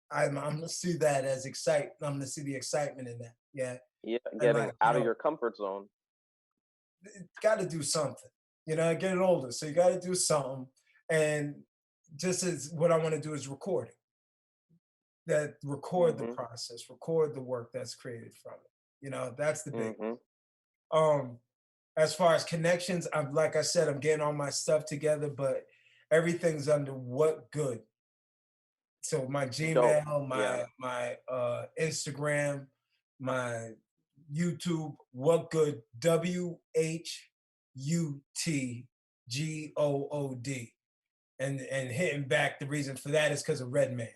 I'm gonna see that as excite. I'm gonna see the excitement in that. Yeah, yeah, and getting like, out of your comfort zone. got to do something. Getting older, so you got to do something. And just as what I want to do is recording. That record the Hmm. process, record the work that's created from it. That's the big. Hmm. Um, as far as connections, I'm like I said, I'm getting all my stuff together, but everything's under what good. So my Dope. Gmail, Yeah. my Instagram, my YouTube, what good, WHUTGOOD. And hitting back, the reason for that is because of Redman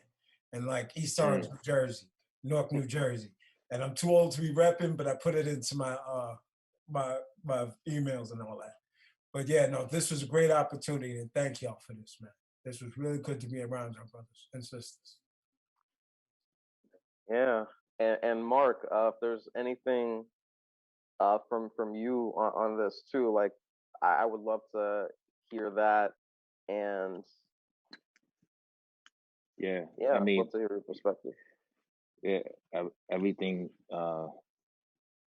and like East Orange, Mm. New Jersey, Newark, New Jersey. And I'm too old to be repping, but I put it into my emails and all that. But yeah, no, this was a great opportunity, and thank y'all for this, man. This was really good to be around y'all brothers and sisters. Yeah. And Mark, if there's anything from you on this too, like I would love to hear that. And Yeah, I yeah, mean, love to hear your perspective. yeah, everything,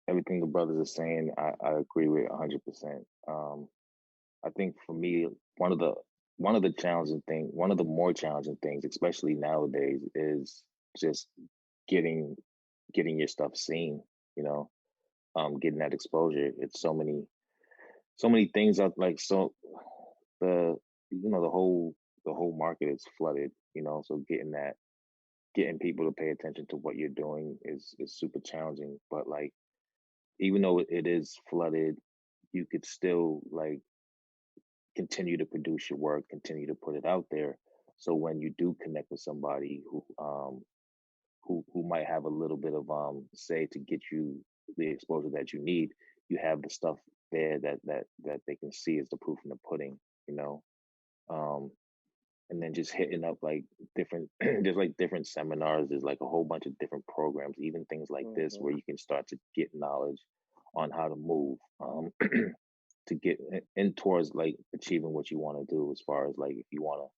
everything the brothers are saying, I agree with 100%. I think for me, one of the one of the more challenging things, especially nowadays, is just getting getting your stuff seen. You know, getting that exposure. It's so many things out, like, so the the whole market is flooded. So getting people to pay attention to what you're doing is super challenging. But like, even though it is flooded, you could still like continue to produce your work, continue to put it out there. So when you do connect with somebody who might have a little bit of say to get you the exposure that you need, you have the stuff there that they can see as the proof in the pudding, you know. Um, and then just hitting up like different there's like different seminars, there's like a whole bunch of different programs, even things like this where you can start to get knowledge on how to move to get in towards like achieving what you want to do, as far as like if you want to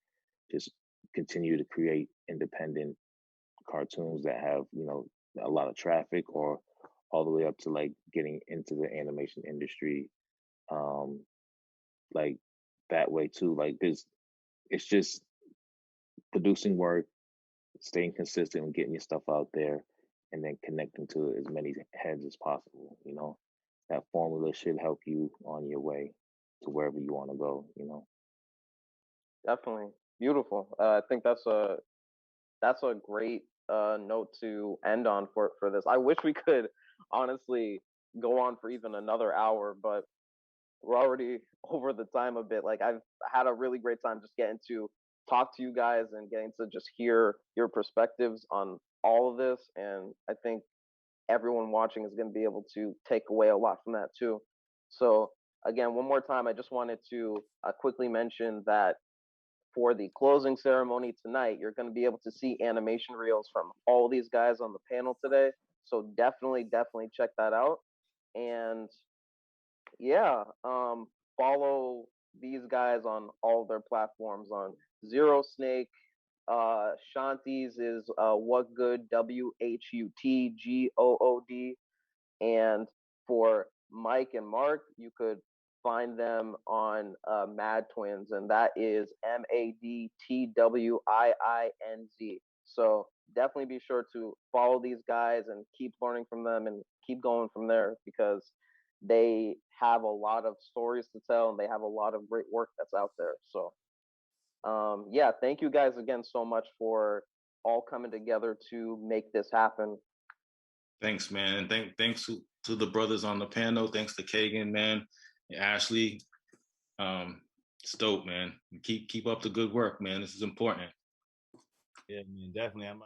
just continue to create independent cartoons that have, you know, a lot of traffic, or all the way up to like getting into the animation industry, um like that way too. Like there's it's just producing work, staying consistent and getting your stuff out there, and then connecting to as many heads as possible, you know. That formula should help you on your way to wherever you want to go, you know. Definitely beautiful. I think that's a great note to end on for this. I wish we could honestly go on for even another hour, but we're already over the time a bit. Like I've had a really great time just getting to talk to you guys and getting to just hear your perspectives on all of this. And I think everyone watching is going to be able to take away a lot from that too. So again, one more time, I just wanted to quickly mention that for the closing ceremony tonight, you're going to be able to see animation reels from all these guys on the panel today. So definitely check that out. And yeah, follow these guys on all their platforms on Zero Snake. Shanti's is What Good, WHUTGOOD. And for Mike and Mark, you could find them on Mad Twins, and that is MADTWIINZ. So definitely be sure to follow these guys and keep learning from them and keep going from there, because they have a lot of stories to tell and they have a lot of great work that's out there. So yeah, thank you guys again so much for all coming together to make this happen. Thanks, man. And thanks to the brothers on the panel. Thanks to Kagan, man, and Ashley. It's dope, man. Keep up the good work, man. This is important. Yeah, man, definitely.